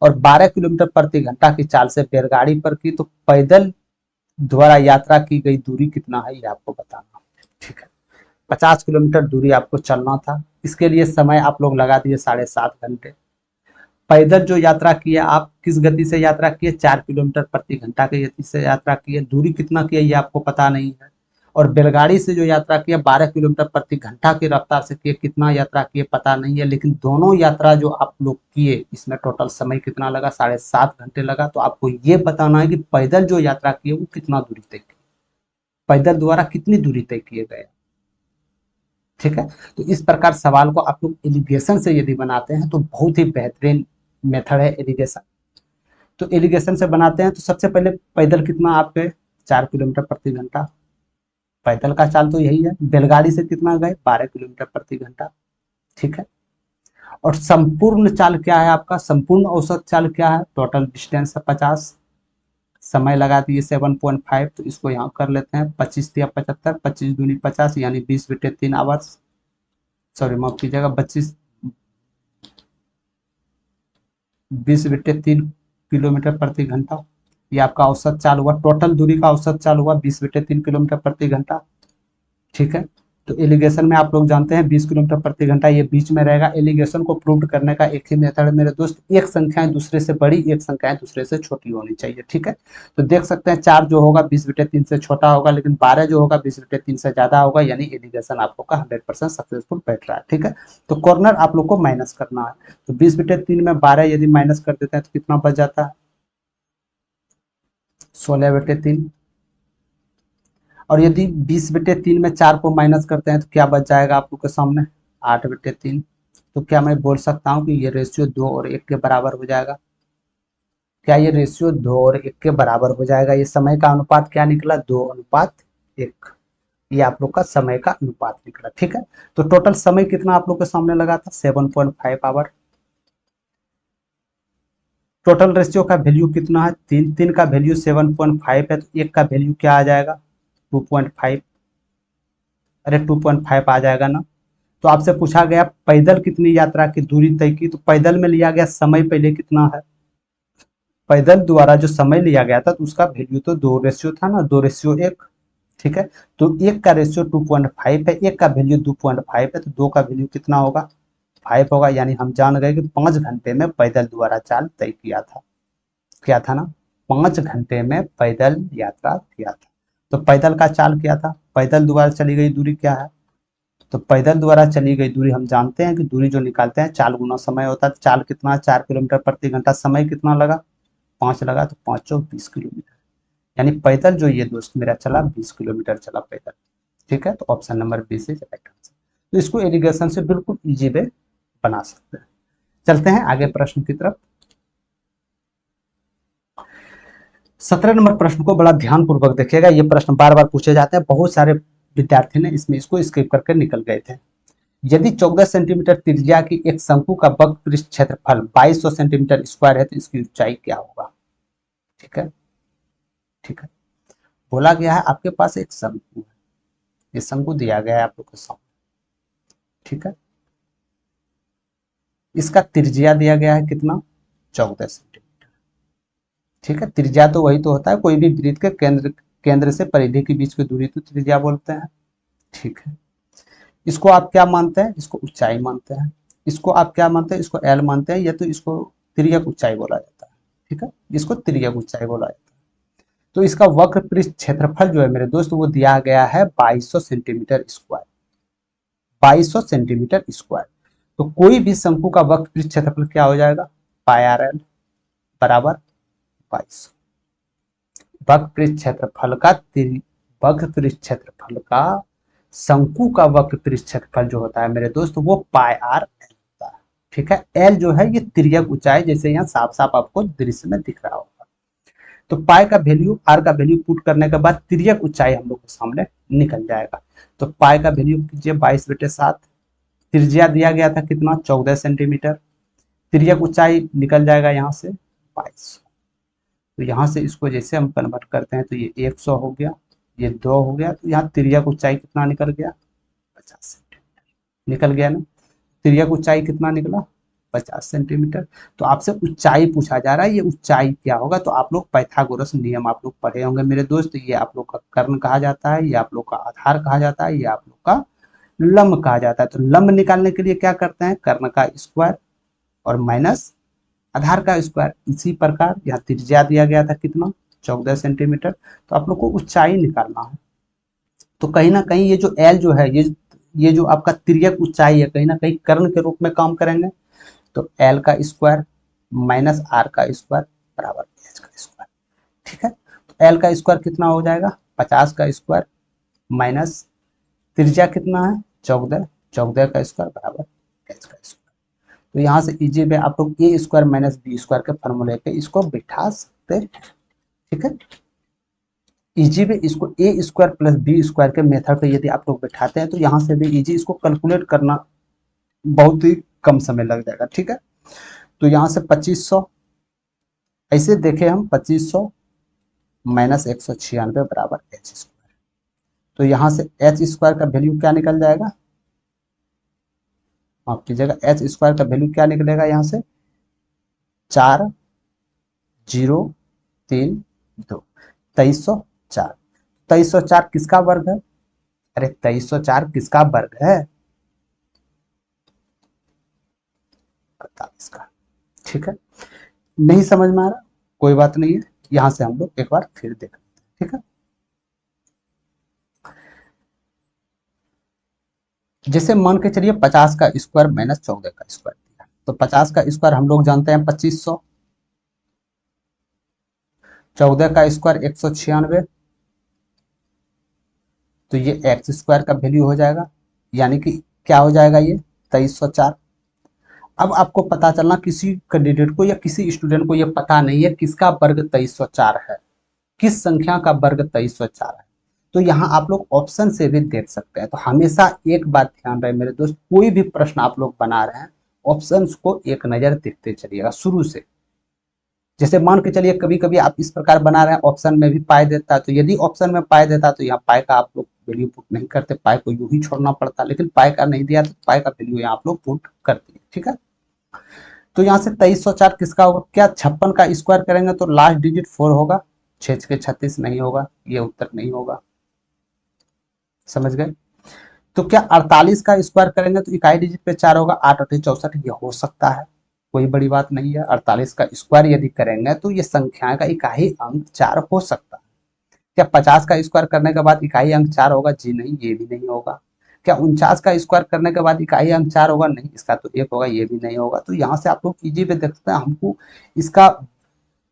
और 12 किलोमीटर प्रति घंटा की चाल से बैलगाड़ी पर की, तो पैदल द्वारा यात्रा की गई दूरी कितना है ये आपको बताना, ठीक है। 50 किलोमीटर दूरी आपको चलना था, इसके लिए समय आप लोग लगा दिए 7.5 घंटे। पैदल जो यात्रा किए आप किस गति से यात्रा किए, 4 किलोमीटर प्रति घंटा की गति से यात्रा किए, दूरी कितना किए ये आपको पता नहीं है। और बैलगाड़ी से जो यात्रा किया 12 किलोमीटर प्रति घंटा की रफ्तार से किए, कितना यात्रा किए पता नहीं है, लेकिन दोनों यात्रा जो आप लोग किए इसमें टोटल समय कितना लगा, 7.5 घंटे लगा। तो आपको ये बताना है कि पैदल जो यात्रा किए वो कितना दूरी तय की, पैदल द्वारा कितनी दूरी तय किए गए, ठीक है। तो इस प्रकार सवाल को आप लोग एलिगेशन से यदि बनाते हैं तो बहुत ही बेहतरीन मेथड है एलिगेशन। तो एलिगेशन से बनाते हैं तो सबसे पहले पैदल कितना आप गए, 4 किलोमीटर प्रति घंटा, पैदल का चाल तो यही है। बैलगाड़ी से कितना गए, 12 किलोमीटर प्रति घंटा, ठीक है। और संपूर्ण चाल क्या है आपका, संपूर्ण औसत चाल क्या है, टोटल डिस्टेंस है 50, समय लगा दिए 7.5, तो इसको यहाँ कर लेते हैं 25 या 75, 25 दूनी 50 यानी 20/3 आवर्स, सॉरी माफ कीजिएगा 20/3 किलोमीटर प्रति घंटा, ये आपका औसत चाल हुआ, टोटल दूरी का औसत चाल हुआ 20/3 किलोमीटर प्रति घंटा, ठीक है। तो एलिगेशन में आप लोग जानते हैं 20 किलोमीटर प्रति घंटा ये बीच में रहेगा। एलिगेशन को प्रूव करने का एक ही मेथड है मेरे दोस्त, एक संख्याएं दूसरे से बड़ी, एक संख्याएं दूसरे से छोटी होनी चाहिए, ठीक है। तो देख सकते हैं 4 जो होगा 20/3 से छोटा होगा, लेकिन 12 जो होगा 20/3 से ज्यादा होगा, यानी एलिगेशन आप लोग का 100% सक्सेसफुल बैठ रहा है, ठीक है। तो कॉर्नर आप लोग को माइनस करना है, तो 20/3 में 12 यदि माइनस कर देते हैं तो कितना बच जाता है, 16/3। और यदि 20/3 में 4 को माइनस करते हैं तो क्या बच जाएगा आप लोग के सामने, 8/3। तो क्या मैं बोल सकता हूँ कि ये रेशियो 2 और 1 के बराबर हो जाएगा, क्या ये रेशियो 2 और 1 के बराबर हो जाएगा। ये समय का अनुपात क्या निकला, 2:1, ये आप लोग का समय का अनुपात निकला, ठीक है। तो टोटल समय कितना आप लोग के सामने लगा था, 7.5 आवर। टोटल रेशियो का वैल्यू कितना है, 3 का वैल्यू 7.5 है, तो 1 का वैल्यू क्या आ जाएगा 2.5, अरे 2.5 आ जाएगा ना। तो आपसे पूछा गया पैदल कितनी यात्रा की दूरी तय की, तो पैदल में लिया गया समय पहले कितना है, पैदल द्वारा जो समय लिया गया था तो उसका वैल्यू तो 2 रेशियो था ना, 2:1, ठीक है। तो 1 का रेशियो 2.5 है, 1 का वैल्यू 2.5 है, तो 2 का वैल्यू कितना होगा 5 होगा, यानी हम जान गए कि 5 घंटे में पैदल द्वारा चाल तय किया था, क्या था ना, 5 घंटे में पैदल यात्रा किया था। तो पैदल का चाल क्या था, पैदल द्वारा चली गई दूरी क्या है, तो पैदल द्वारा चली गई दूरी हम जानते हैं कि दूरी जो निकालते हैं चाल गुना समय होता है। चाल कितना, 4 किलोमीटर प्रति घंटा, समय कितना लगा 5 लगा, तो 5 चौक 20 किलोमीटर, यानी पैदल जो ये दोस्त मेरा चला 20 किलोमीटर चला पैदल, ठीक है। तो ऑप्शन नंबर बी से राइट आंसर। तो इसको इरिगेशन से बिल्कुल इजी वे बना सकते हैं। चलते हैं आगे प्रश्न की तरफ। 17 नंबर प्रश्न को बड़ा ध्यानपूर्वक देखिएगा, ये प्रश्न बार बार पूछे जाते हैं, बहुत सारे विद्यार्थी ने इसमें इसको स्किप करके निकल गए थे। यदि 14 सेंटीमीटर त्रिज्या की एक शंकु का वक्र पृष्ठ क्षेत्रफल 2200 सेंटीमीटर स्क्वायर है तो इसकी ऊंचाई क्या होगा, ठीक है, ठीक है। बोला गया है आपके पास एक शंकु है, ये शंकु दिया गया है आप लोग के सामने, ठीक है। इसका त्रिज्या दिया गया है कितना, 14 सेंटीमीटर, ठीक है। त्रिज्या तो वही तो होता है कोई भी वृत्त के केंद्र केंद्र से परिधि के बीच की दूरी तो त्रिज्या बोलते हैं, ठीक है। इसको आप क्या मानते हैं, इसको ऊंचाई मानते हैं। इसको आप क्या मानते हैं, इसको एल मानते हैं, या तो इसको तिर्यक ऊंचाई बोला जाता है, ठीक है, इसको तिर्यक ऊंचाई बोला जाता है। तो इसका वक्र पृष्ठ क्षेत्रफल जो है मेरे दोस्त वो दिया गया है 2200 सेंटीमीटर स्क्वायर, 2200 सेंटीमीटर स्क्वायर। तो कोई भी शंकु का वक्र पृष्ठ क्षेत्रफल क्या हो जाएगा, पाई आर एल बराबर 2200। वक्र पृष्ठ क्षेत्रफल का वक्र पृष्ठ क्षेत्रफल का शंकु का वक्र पृष्ठ क्षेत्रफल जो होता है मेरे दोस्त वो पाई आर एल होता है, ठीक है। एल जो है ये तिर्यक ऊंचाई, जैसे यहाँ साफ साफ आपको दृश्य में दिख रहा होगा। तो पाई का वैल्यू आर का वैल्यू पुट करने के बाद तिर्यक ऊंचाई हम लोग के सामने निकल जाएगा। तो पाई का वैल्यू कीजिए 22/7, त्रिज्या दिया गया था कितना 14 सेंटीमीटर, तिर्यक ऊंचाई निकल जाएगा यहाँ से 2200। तो यहाँ से इसको जैसे हम कन्वर्ट करते हैं तो ये 100 हो गया, ये 2 हो गया, तो यहाँ तिर्यक ऊंचाई कितना निकल गया, 50 सेंटीमीटर निकल गया ना। तिर्यक ऊंचाई कितना निकला, 50 सेंटीमीटर। तो आपसे ऊंचाई पूछा जा रहा है, ये ऊंचाई क्या होगा, तो आप लोग पाइथागोरस नियम आप लोग पढ़े होंगे मेरे दोस्त। ये आप लोग का कर्ण कहा जाता है, ये आप लोग का आधार कहा जाता है, ये आप लोग का लंब कहा जाता है। तो लंब निकालने के लिए क्या करते हैं, कर्ण का स्क्वायर और माइनस आधार का स्क्वायर। इसी प्रकार यहाँ त्रिज्या दिया गया था कितना 14 सेंटीमीटर, तो आप लोग को ऊंचाई निकालना है। तो कहीं ना कहीं ये जो एल जो है, ये जो आपका तिर्यक ऊंचाई है कहीं ना कहीं कर्ण के रूप में काम करेंगे। तो एल का स्क्वायर माइनस आर का स्क्वायर बराबर एच का स्क्वायर, ठीक है। तो एल का स्क्वायर कितना हो जाएगा 50 का स्क्वायर माइनस त्रिज्या कितना है 14, 14 का स्क्वायर बराबर एच का स्क्वायर। तो यहाँ से इजी में आप लोग ए स्क्वायर माइनस बी स्क्वायर के फॉर्मूले पे इसको बिठा सकते हैं, ठीक है। इजी में इसको ए स्क्वायर प्लस बी स्क्वायर के मेथड पे यदि आप लोग बैठाते हैं तो यहाँ से भी इजी इसको कैलकुलेट करना बहुत ही कम समय लग जाएगा, ठीक है। तो यहाँ से 2500 ऐसे देखें हम 2500 माइनस 196 बराबर एच स्क्वायर। तो यहाँ से एच स्क्वायर का वैल्यू क्या निकल जाएगा, माफ कीजिएगा, एच स्क्वायर का वैल्यू क्या निकलेगा यहाँ से 4032 2304। 2304 किसका वर्ग है, अरे 2304 किसका वर्ग है 48 का, ठीक है। नहीं समझ में आ रहा कोई बात नहीं है, यहां से हम लोग एक बार फिर देख लेते हैं, ठीक है। जैसे मान के चलिए 50 का स्क्वायर माइनस 14 का स्क्वायर दिया, तो 50 का स्क्वायर हम लोग जानते हैं 2500, 14 का स्क्वायर 196, तो ये एक्स स्क्वायर का वैल्यू हो जाएगा, यानी कि क्या हो जाएगा ये 2304। अब आपको पता चलना किसी कैंडिडेट को या किसी स्टूडेंट को ये पता नहीं है किसका वर्ग 2304 है, किस संख्या का वर्ग 2304 है, तो यहाँ आप लोग ऑप्शन से भी देख सकते हैं। तो हमेशा एक बात ध्यान रहे मेरे दोस्त, कोई भी प्रश्न आप लोग बना रहे हैं ऑप्शंस को एक नजर देखते चलिएगा शुरू से। जैसे मान के चलिए कभी कभी आप इस प्रकार बना रहे हैं ऑप्शन में भी पाई देता है, तो यदि ऑप्शन में पाई देता तो यहाँ पाई का आप लोग वैल्यू पुट नहीं करते, पाई को यूं ही छोड़ना पड़ता, लेकिन पाई का नहीं दिया तो पाई का वैल्यू यहाँ आप लोग पुट कर दिए, ठीक है। तो यहाँ से 2304 किसका होगा, क्या 56 का स्क्वायर करेंगे तो लास्ट डिजिट 4 होगा, 6 के 36 नहीं होगा, ये उत्तर नहीं होगा, समझ गए। तो क्या 48 का स्क्वायर करेंगे तो इकाई डिजिट पे 4 होगा, 8 8 64, ये हो सकता है, कोई बड़ी बात नहीं है। 48 का स्क्वायर यदि करेंगे तो ये संख्या का इकाई अंक 4 हो सकता है। क्या 50 का स्क्वायर करने के बाद इकाई अंक 4 होगा, जी नहीं, ये भी नहीं होगा। क्या 49 का स्क्वायर करने के बाद इकाई अंक 4 होगा, नहीं, इसका तो 1 होगा, ये भी नहीं होगा। तो यहाँ से आप लोग इजी पे देख सकते हैं, हमको इसका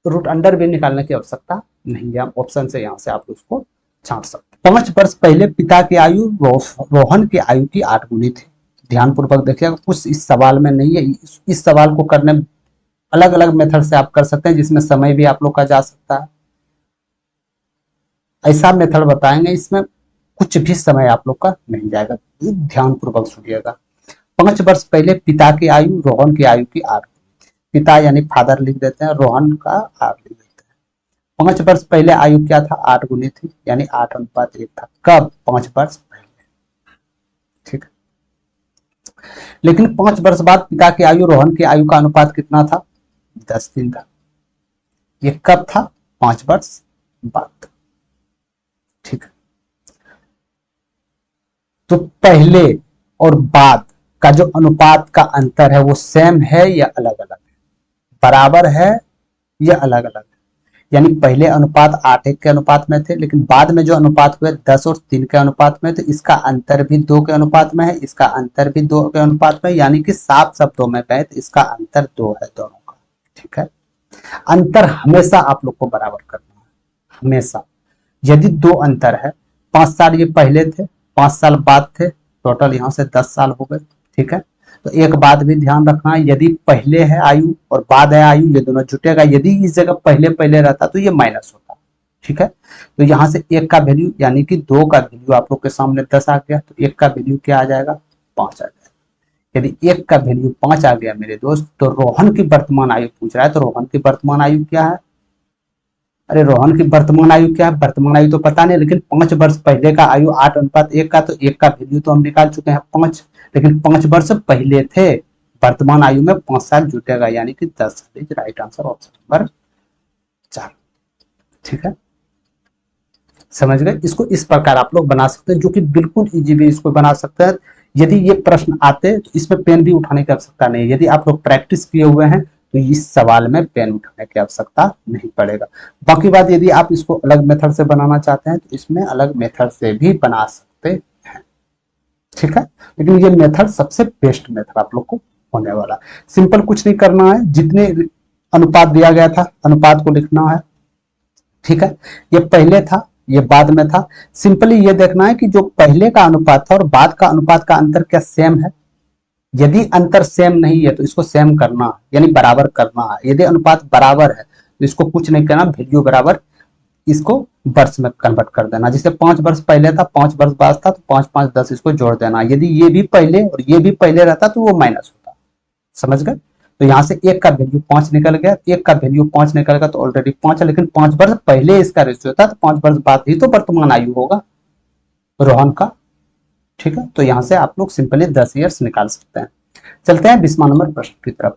रूट अंडर भी निकालने की आवश्यकता नहीं है, हम ऑप्शन से यहाँ से आप उसको छांट सकते हैं। 5 वर्ष पहले पिता की आयु रोहन की आयु की 8 गुनी थी। ध्यान पूर्वक देखिएगा, कुछ इस सवाल में नहीं है, इस सवाल को करने अलग अलग मेथड से आप कर सकते हैं जिसमें समय भी आप लोग का जा सकता है, ऐसा मेथड बताएंगे इसमें कुछ भी समय आप लोग का नहीं जाएगा, ध्यान पूर्वक सुनिएगा। 5 वर्ष पहले पिता की आयु रोहन की आयु की 8 गुनी थी। पिता यानी फादर लिख देते हैं, रोहन का आर लिख देते हैं। 5 वर्ष पहले आयु क्या था, 8 गुनी थी, यानी 8:1 था। कब, 5 वर्ष पहले, ठीक। लेकिन 5 वर्ष बाद पिता की आयु रोहन की आयु का अनुपात कितना था, 10 दिन था। ये कब था, 5 वर्ष बाद, ठीक। तो पहले और बाद का जो अनुपात का अंतर है वो सेम है या अलग अलग है, बराबर है या अलग अलग है। यानी पहले अनुपात 8:1 के अनुपात में थे, लेकिन बाद में जो अनुपात हुए 10 और 3 के अनुपात में, तो इसका अंतर भी 2 के अनुपात में है, इसका अंतर भी 2 के अनुपात में, यानी कि साफ शब्दों में कहें तो इसका अंतर 2 है दोनों का, ठीक है। अंतर हमेशा आप लोग को बराबर करना है, हमेशा। यदि 2 अंतर है, 5 साल ये पहले थे, 5 साल बाद थे, टोटल यहाँ से 10 साल हो गए, ठीक है। तो एक बात भी ध्यान रखना है, यदि पहले है आयु और बाद है आयु, ये दोनों जुटेगा। यदि इस जगह पहले पहले रहता तो ये माइनस होता, ठीक है। तो यहाँ से 1 का वैल्यू यानी कि 2 का वैल्यू आप लोग के सामने 10 आ गया, तो 1 का वैल्यू क्या आ जाएगा, 5 आ जाएगा। यदि 1 का वैल्यू 5 आ गया मेरे दोस्त, तो रोहन की वर्तमान आयु पूछ रहा है, तो रोहन की वर्तमान आयु क्या है, अरे रोहन की वर्तमान आयु क्या है, वर्तमान आयु तो पता नहीं, लेकिन 5 वर्ष पहले का आयु 8:1 का, तो 1 का वैल्यू तो हम निकाल चुके हैं 5, लेकिन 5 वर्ष पहले थे, वर्तमान आयु में 5 साल जुटेगा, यानी कि 10 साल is right answer, option number 4, ठीक है। समझ गए, इसको इस प्रकार आप लोग बना सकते हैं, जो कि बिल्कुल इजी भी इसको बना सकते हैं। यदि ये प्रश्न आते तो इसमें पेन भी उठाने की आवश्यकता नहीं, यदि आप लोग प्रैक्टिस किए हुए हैं तो इस सवाल में पेन उठाने की आवश्यकता नहीं पड़ेगा। बाकी बात, यदि आप इसको अलग मेथड से बनाना चाहते हैं तो इसमें अलग मेथड से भी बना सकते हैं, ठीक है। लेकिन ये मेथड सबसे बेस्ट मेथड आप लोग को होने वाला। सिंपल कुछ नहीं करना है, जितने अनुपात दिया गया था अनुपात को लिखना है, ठीक है। ये पहले था, ये बाद में था, सिंपली ये देखना है कि जो पहले का अनुपात था और बाद का अनुपात का अंतर क्या सेम है। यदि अंतर सेम नहीं है तो इसको सेम करना है, यानी बराबर करना है। यदि अनुपात बराबर है तो इसको कुछ नहीं करना, वैल्यू बराबर इसको वर्ष में कन्वर्ट कर देना। जैसे 5 वर्ष पहले था, 5 वर्ष बाद था, तो 5 5 10 इसको जोड़ देना। यदि ये भी पहले और ये भी पहले रहता तो वो माइनस होता, समझ गए। तो यहाँ से 1 का वैल्यू 5 निकल गया, 1 का वैल्यू 5 निकल गया, तो ऑलरेडी 5 है, लेकिन 5 वर्ष पहले इसका रेशियो था, तो 5 वर्ष बाद ही तो वर्तमान आयु होगा रोहन का, ठीक है। तो यहाँ से आप लोग सिंपली 10 ईयर्स निकाल सकते हैं। चलते हैं 20वां नंबर प्रश्न की तरफ।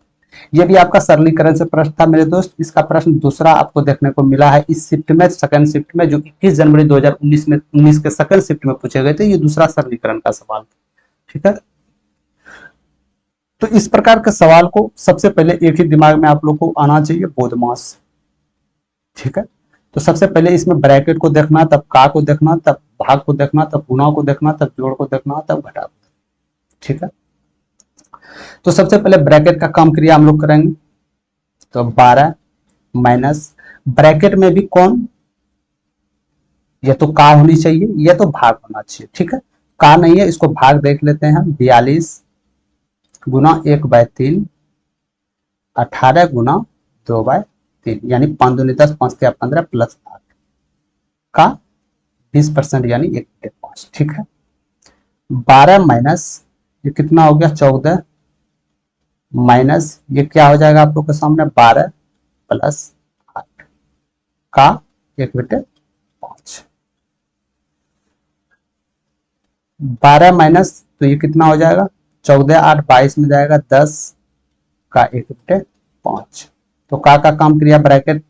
ये भी आपका सरलीकरण से प्रश्न था मेरे दोस्त। इसका प्रश्न दूसरा आपको देखने को मिला है इस शिफ्ट में, सेकंड शिफ्ट में, जो 21 जनवरी 2019 में 19 के सेकंड शिफ्ट में पूछे गए थे। ये दूसरा सरलीकरण का सवाल, ठीक है। तो इस प्रकार के सवाल को सबसे पहले एक ही दिमाग में आप लोग को आना चाहिए, बोधमास, ठीक है। तो सबसे पहले इसमें ब्रैकेट को देखना, तब का को देखना, तब भाग को देखना, तब गुणा को देखना, तब जोड़ को देखना, तब घटा को, ठीक है। तो सबसे पहले ब्रैकेट का काम क्रिया हम लोग करेंगे। तो 12 माइनस, ब्रैकेट में भी कौन, ये तो का होनी चाहिए, ये तो भाग होना चाहिए, ठीक है। का नहीं है, इसको भाग देख लेते हैं। 42 गुना 1/3, 18 गुना 2/3, यानी 5 दूनी 10, 5 तिया 15 प्लस 8 का 20% यानी 1/5, ठीक है। 12 माइनस ये कितना हो गया, 14 माइनस ये क्या हो जाएगा आप लोग के सामने, 12 प्लस 8 का 1/5। 12 माइनस तो ये कितना हो जाएगा, 14 8 22 में जाएगा, 10 का 1/5। तो का काम क्रिया ब्रैकेट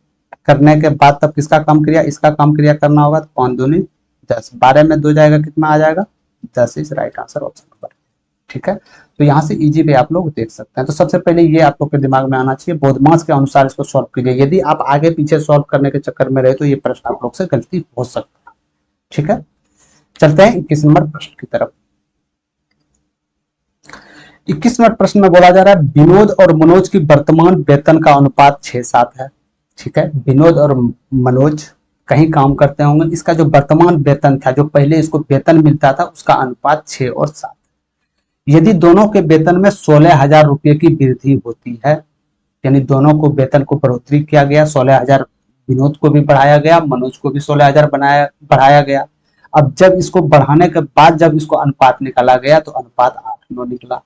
करने के बाद तब किसका काम क्रिया, इसका काम क्रिया करना होगा। तो 5 दूनी 10, 12 में 2 जाएगा, कितना आ जाएगा, 10 is right answer, option number, ठीक है। तो यहाँ से इजी पे आप लोग देख सकते हैं। तो सबसे पहले ये आप लोग के दिमाग में आना चाहिए, बोधमास के अनुसार इसको सॉल्व कीजिए। यदि आप आगे पीछे सॉल्व करने के चक्कर में रहे तो ये प्रश्न आप लोग से गलती हो सकता है, ठीक है। चलते हैं 21 नंबर प्रश्न की तरफ। 21 नंबर प्रश्न में बोला जा रहा है विनोद और मनोज की वर्तमान वेतन का अनुपात 6-7 है, ठीक है। विनोद और मनोज कहीं काम करते होंगे, इसका जो वर्तमान वेतन था, जो पहले इसको वेतन मिलता था, उसका अनुपात 6 और 7। यदि दोनों के वेतन में 16,000 रुपए की वृद्धि होती है, यानी दोनों को वेतन को बढ़ोतरी किया गया, 16,000 विनोद को भी बढ़ाया गया, मनोज को भी 16,000 बढ़ाया गया। अब जब इसको बढ़ाने के बाद जब इसको अनुपात निकाला गया तो अनुपात 8:9 निकला।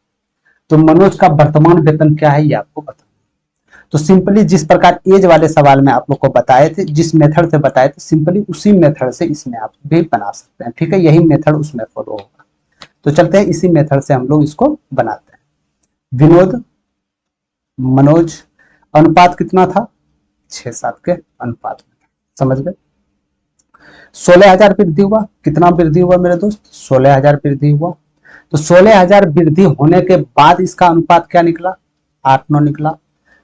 तो मनोज का वर्तमान वेतन क्या है ये आपको बताना। तो सिंपली जिस प्रकार एज वाले सवाल में आप लोग को बताए थे, जिस मेथड से बताए थे, सिंपली उसी मेथड से इसमें आप भी बना सकते हैं। ठीक है, यही मेथड उसमें फॉलो होगा। तो चलते हैं इसी मेथड से हम लोग इसको बनाते हैं। विनोद मनोज अनुपात कितना था, 6-7 के अनुपात में। समझ गए। 16,000 वृद्धि हुआ, कितना वृद्धि हुआ मेरे दोस्त, 16,000 वृद्धि हुआ। तो 16,000 वृद्धि होने के बाद इसका अनुपात क्या निकला, 8-9 निकला।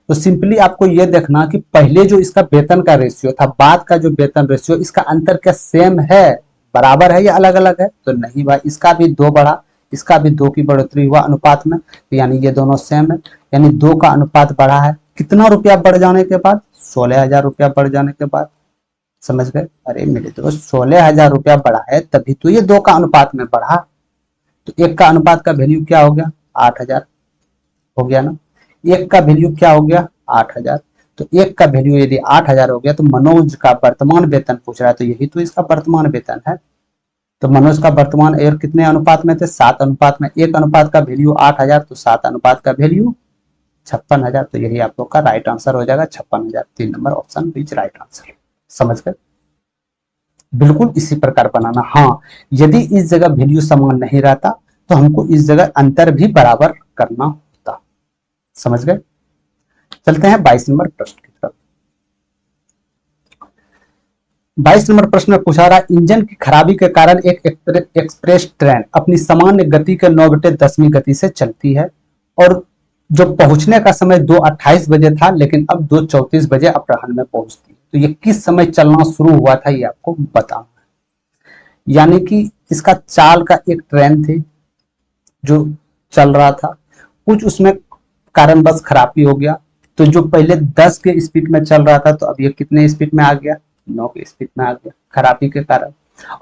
तो सिंपली आपको यह देखना कि पहले जो इसका वेतन का रेशियो था, बाद का जो वेतन रेशियो, इसका अंतर क्या सेम है, बराबर है या अलग अलग है। तो नहीं भाई, इसका भी 2 बढ़ा, इसका भी 2 की बढ़ोतरी हुआ अनुपात में, तो यानी ये दोनों सेम है, यानी 2 का अनुपात बढ़ा है। कितना रुपया बढ़ जाने के बाद, 16,000 रुपया बढ़ जाने के बाद। समझ गए। अरे मेरे दोस्त 16,000 रुपया बढ़ा है तभी तो ये 2 का अनुपात में बढ़ा। तो 1 का अनुपात का वैल्यू क्या हो गया, 8,000 हो गया ना। 1 का वैल्यू क्या हो गया, 8,000। तो 1 का वैल्यू यदि 8,000 हो गया तो मनोज का वर्तमान वेतन पूछ रहा है, तो यही तो इसका वर्तमान वेतन है। तो मनोज का वर्तमान एयर कितने अनुपात में थे, 7 अनुपात में। 1 अनुपात का वैल्यू 8,000, तो 7 अनुपात का वैल्यू 56,000। तो यही आप लोग का राइट आंसर हो जाएगा, 56,000। 3 number option is right answer. समझ गए। बिल्कुल इसी प्रकार बनाना। हाँ, यदि इस जगह वैल्यू समान नहीं रहता तो हमको इस जगह अंतर भी बराबर करना होता। समझ गए। चलते हैं 22 नंबर प्रश्न की तरफ। 22 नंबर प्रश्न में पूछा रहा, इंजन की खराबी के कारण एक एक्सप्रेस ट्रेन अपनी सामान्य गति के 9/10वीं गति से चलती है और जो पहुंचने का समय 2:28 बजे था, लेकिन अब 2:34 बजे अपराह्न में पहुंचती है। तो ये किस समय चलना शुरू हुआ था, ये आपको बताना है। यानी कि इसका चाल का एक ट्रेन थी जो चल रहा था, कुछ उसमें कारणवश खराबी हो गया। तो जो पहले 10 के स्पीड में चल रहा था, तो अब ये कितने स्पीड में आ गया, 9 के स्पीड में आ गया, खराबी के कारण।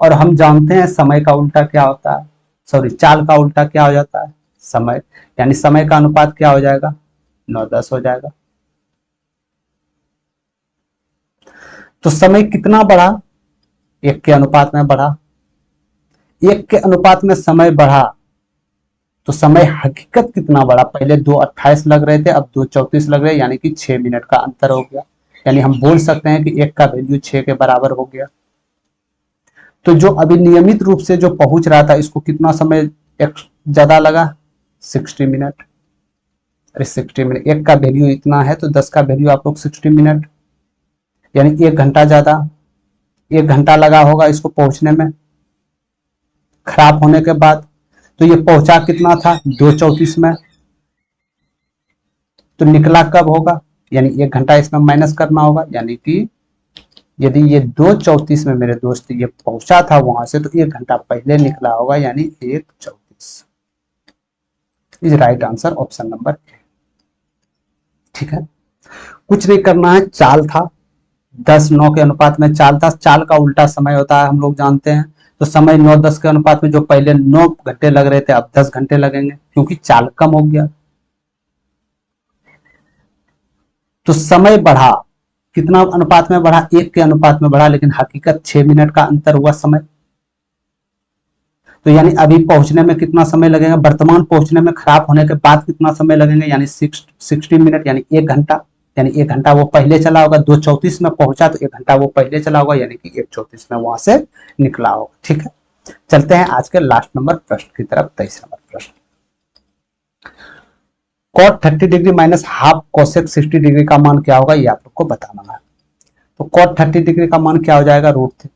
और हम जानते हैं समय का उल्टा क्या होता है, सॉरी चाल का उल्टा क्या हो जाता है, समय। यानी समय का अनुपात क्या हो जाएगा, 9:10 हो जाएगा। तो समय कितना बढ़ा, 1 के अनुपात में बढ़ा। 1 के अनुपात में समय बढ़ा तो समय हकीकत कितना बढ़ा, पहले 2:28 लग रहे थे, अब 2:34 लग रहे हैं, यानी कि 6 मिनट का अंतर हो गया। यानी हम बोल सकते हैं कि 1 का वैल्यू 6 के बराबर हो गया। तो जो अभी नियमित रूप से जो पहुंच रहा था, इसको कितना समय ज्यादा लगा, 60 मिनट। अरे 60 मिनट, 1 का वैल्यू इतना है तो 10 का वैल्यू आप लोग 60 मिनट, यानी 1 घंटा ज्यादा, 1 घंटा लगा होगा इसको पहुंचने में खराब होने के बाद। तो ये पहुंचा कितना था, 2:34 में। तो निकला कब होगा, यानी 1 घंटा इसमें माइनस करना होगा, यानी कि यदि ये 2:34 में मेरे दोस्त ये पहुंचा था वहां से, तो 1 घंटा पहले निकला होगा, यानी 1:34 is right answer, option number A. ठीक है, कुछ नहीं करना है। चाल था 10-9 के अनुपात में चाल था, चाल का उल्टा समय होता है हम लोग जानते हैं। तो समय 9-10 के अनुपात में जो पहले 9 घंटे लग रहे थे, अब 10 घंटे लगेंगे, क्योंकि चाल कम हो गया। तो समय बढ़ा, कितना अनुपात में बढ़ा, 1 के अनुपात में बढ़ा, लेकिन हकीकत 6 मिनट का अंतर हुआ समय। तो यानी अभी पहुंचने में कितना समय लगेगा, वर्तमान पहुंचने में खराब होने के बाद कितना समय लगेंगे, यानी 60 मिनट, यानी 1 घंटा। यानी 1 घंटा वो पहले चला होगा, 2:34 में पहुंचा तो 1 घंटा वो पहले चला होगा, यानी कि 1:34 में वहां से निकला होगा। ठीक है, चलते हैं आज के लास्ट नंबर प्रश्न की तरफ। 23 नंबर प्रश्न, cot 30 degree minus half cosec 60 degree का मान क्या होगा, ये आप लोग को बताना है। तो cot 30 डिग्री का मान क्या हो जाएगा, √3,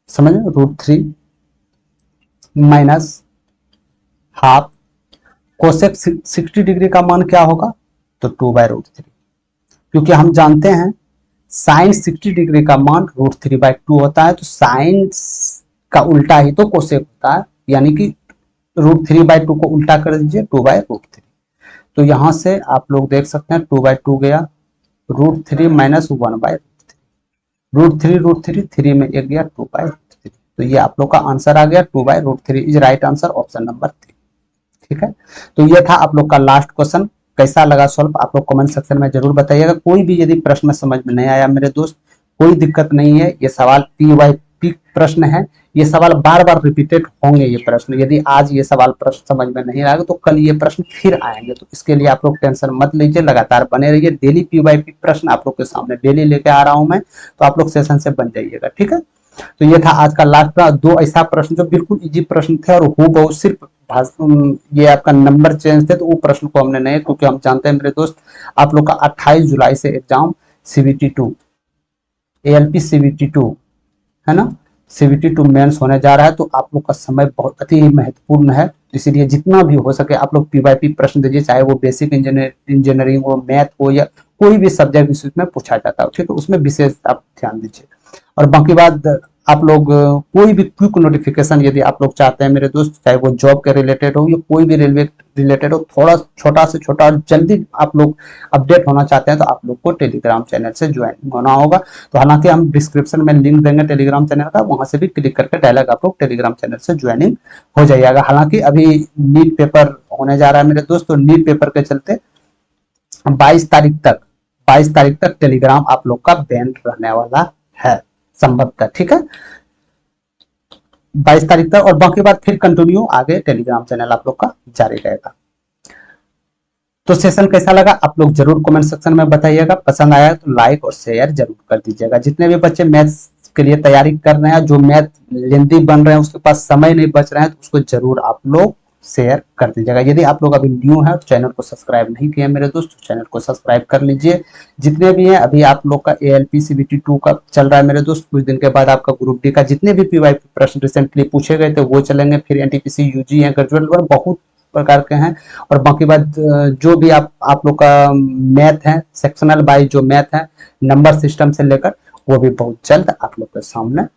समझ √3 माइनस हाफ cosec 60 डिग्री का मान क्या होगा, तो 2/√3, क्योंकि हम जानते हैं साइन 60 डिग्री का मान √3/2 होता है। तो साइन का उल्टा ही तो कोसेक होता है, यानी कि √3/2 को उल्टा कर दीजिए, 2/√3। तो यहां से आप लोग देख सकते हैं 2/2 गया, √3 माइनस 1/√3, √3 3 में 1 गया, 2/√3। तो ये आप लोग का आंसर आ गया, 2/√3 is right answer, option number 3। ठीक है, तो ये था आप लोग का लास्ट क्वेश्चन। कैसा लगा सॉल्व, आप लोग कमेंट सेक्शन में जरूर बताइएगा। कोई भी यदि प्रश्न समझ में नहीं आया मेरे दोस्त, कोई दिक्कत नहीं है, ये सवाल पीवाईपी प्रश्न है, ये सवाल बार बार रिपीटेड होंगे ये प्रश्न। यदि आज ये सवाल प्रश्न समझ में नहीं आएगा तो कल ये प्रश्न फिर आएंगे, तो इसके लिए आप लोग टेंशन मत लीजिए, लगातार बने रहिए। डेली पीवाईपी प्रश्न आप लोग के सामने डेली लेके आ रहा हूं मैं, तो आप लोग सेशन से बन जाइएगा, ठीक है। तो ये था आज का लास्ट का 2 ऐसा प्रश्न जो बिल्कुल इजी प्रश्न थे, और हूबहू सिर्फ ये आपका नंबर चेंज थे, तो वो प्रश्न को हमने नहीं, क्योंकि हम जानते हैं मेरे दोस्त आप लोग का 28 जुलाई से एग्जाम CBT2 ALP CBT2 है ना, CBT2 मेंस होने जा रहा है, तो आप लोग का समय बहुत अति महत्वपूर्ण है। इसीलिए जितना भी हो सके आप लोग पीवाईपी प्रश्न दीजिए, चाहे वो बेसिक इंजीनियरिंग हो, मैथ हो, या कोई भी सब्जेक्ट इसमें पूछा जाता है, ठीक है, उसमें विशेष आप ध्यान दीजिए। और बाकी बात आप लोग कोई भी क्विक नोटिफिकेशन यदि आप लोग चाहते हैं मेरे दोस्त, चाहे वो जॉब के रिलेटेड हो या कोई भी रेलवे रिलेटेड हो, थोड़ा छोटा से छोटा जल्दी आप लोग अपडेट होना चाहते हैं, तो आप लोग को टेलीग्राम चैनल से ज्वाइन होना होगा। तो हालांकि हम डिस्क्रिप्शन में लिंक देंगे टेलीग्राम चैनल का, वहां से भी क्लिक करके डायरेक्ट आप लोग टेलीग्राम चैनल से ज्वाइनिंग हो जाइएगा। हालांकि अभी नीट पेपर होने जा रहा है मेरे दोस्त, तो नीट पेपर के चलते 22 तारीख तक टेलीग्राम आप लोग का बैन रहने वाला है संभवतः, ठीक है, 22 तारीख तक। और बाकी बात फिर कंटिन्यू आगे टेलीग्राम चैनल आप लोग का जारी रहेगा। तो सेशन कैसा लगा आप लोग जरूर कमेंट सेक्शन में बताइएगा, पसंद आया तो लाइक और शेयर जरूर कर दीजिएगा। जितने भी बच्चे मैथ्स के लिए तैयारी कर रहे हैं, जो मैथ लेंथी बन रहे हैं, उसके पास समय नहीं बच रहा है, तो उसको जरूर आप लोग शेयर कर दीजिएगा। यदि आप लोग अभी न्यू है तो चैनल को सब्सक्राइब नहीं किया मेरे दोस्त, चैनल को सब्सक्राइब कर लीजिए। जितने भी हैं अभी आप लोग का ALP CBT2 का चल रहा है मेरे दोस्त, कुछ दिन के बाद आपका ग्रुप डी का जितने भी पीवाईपी प्रश्न रिसेंटली पूछे गए थे वो चलेंगे, फिर NTPC UG है, ग्रेजुएट वन बहुत प्रकार के हैं। और बाकी बात जो भी आप लोग का मैथ है, सेक्शनल वाइज जो मैथ है, नंबर सिस्टम से लेकर, वो भी बहुत जल्द आप लोग के सामने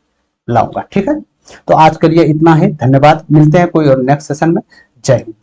लाऊंगा, ठीक है। तो आज के लिए इतना ही, धन्यवाद, मिलते हैं कोई और नेक्स्ट सेशन में। जय हिंद।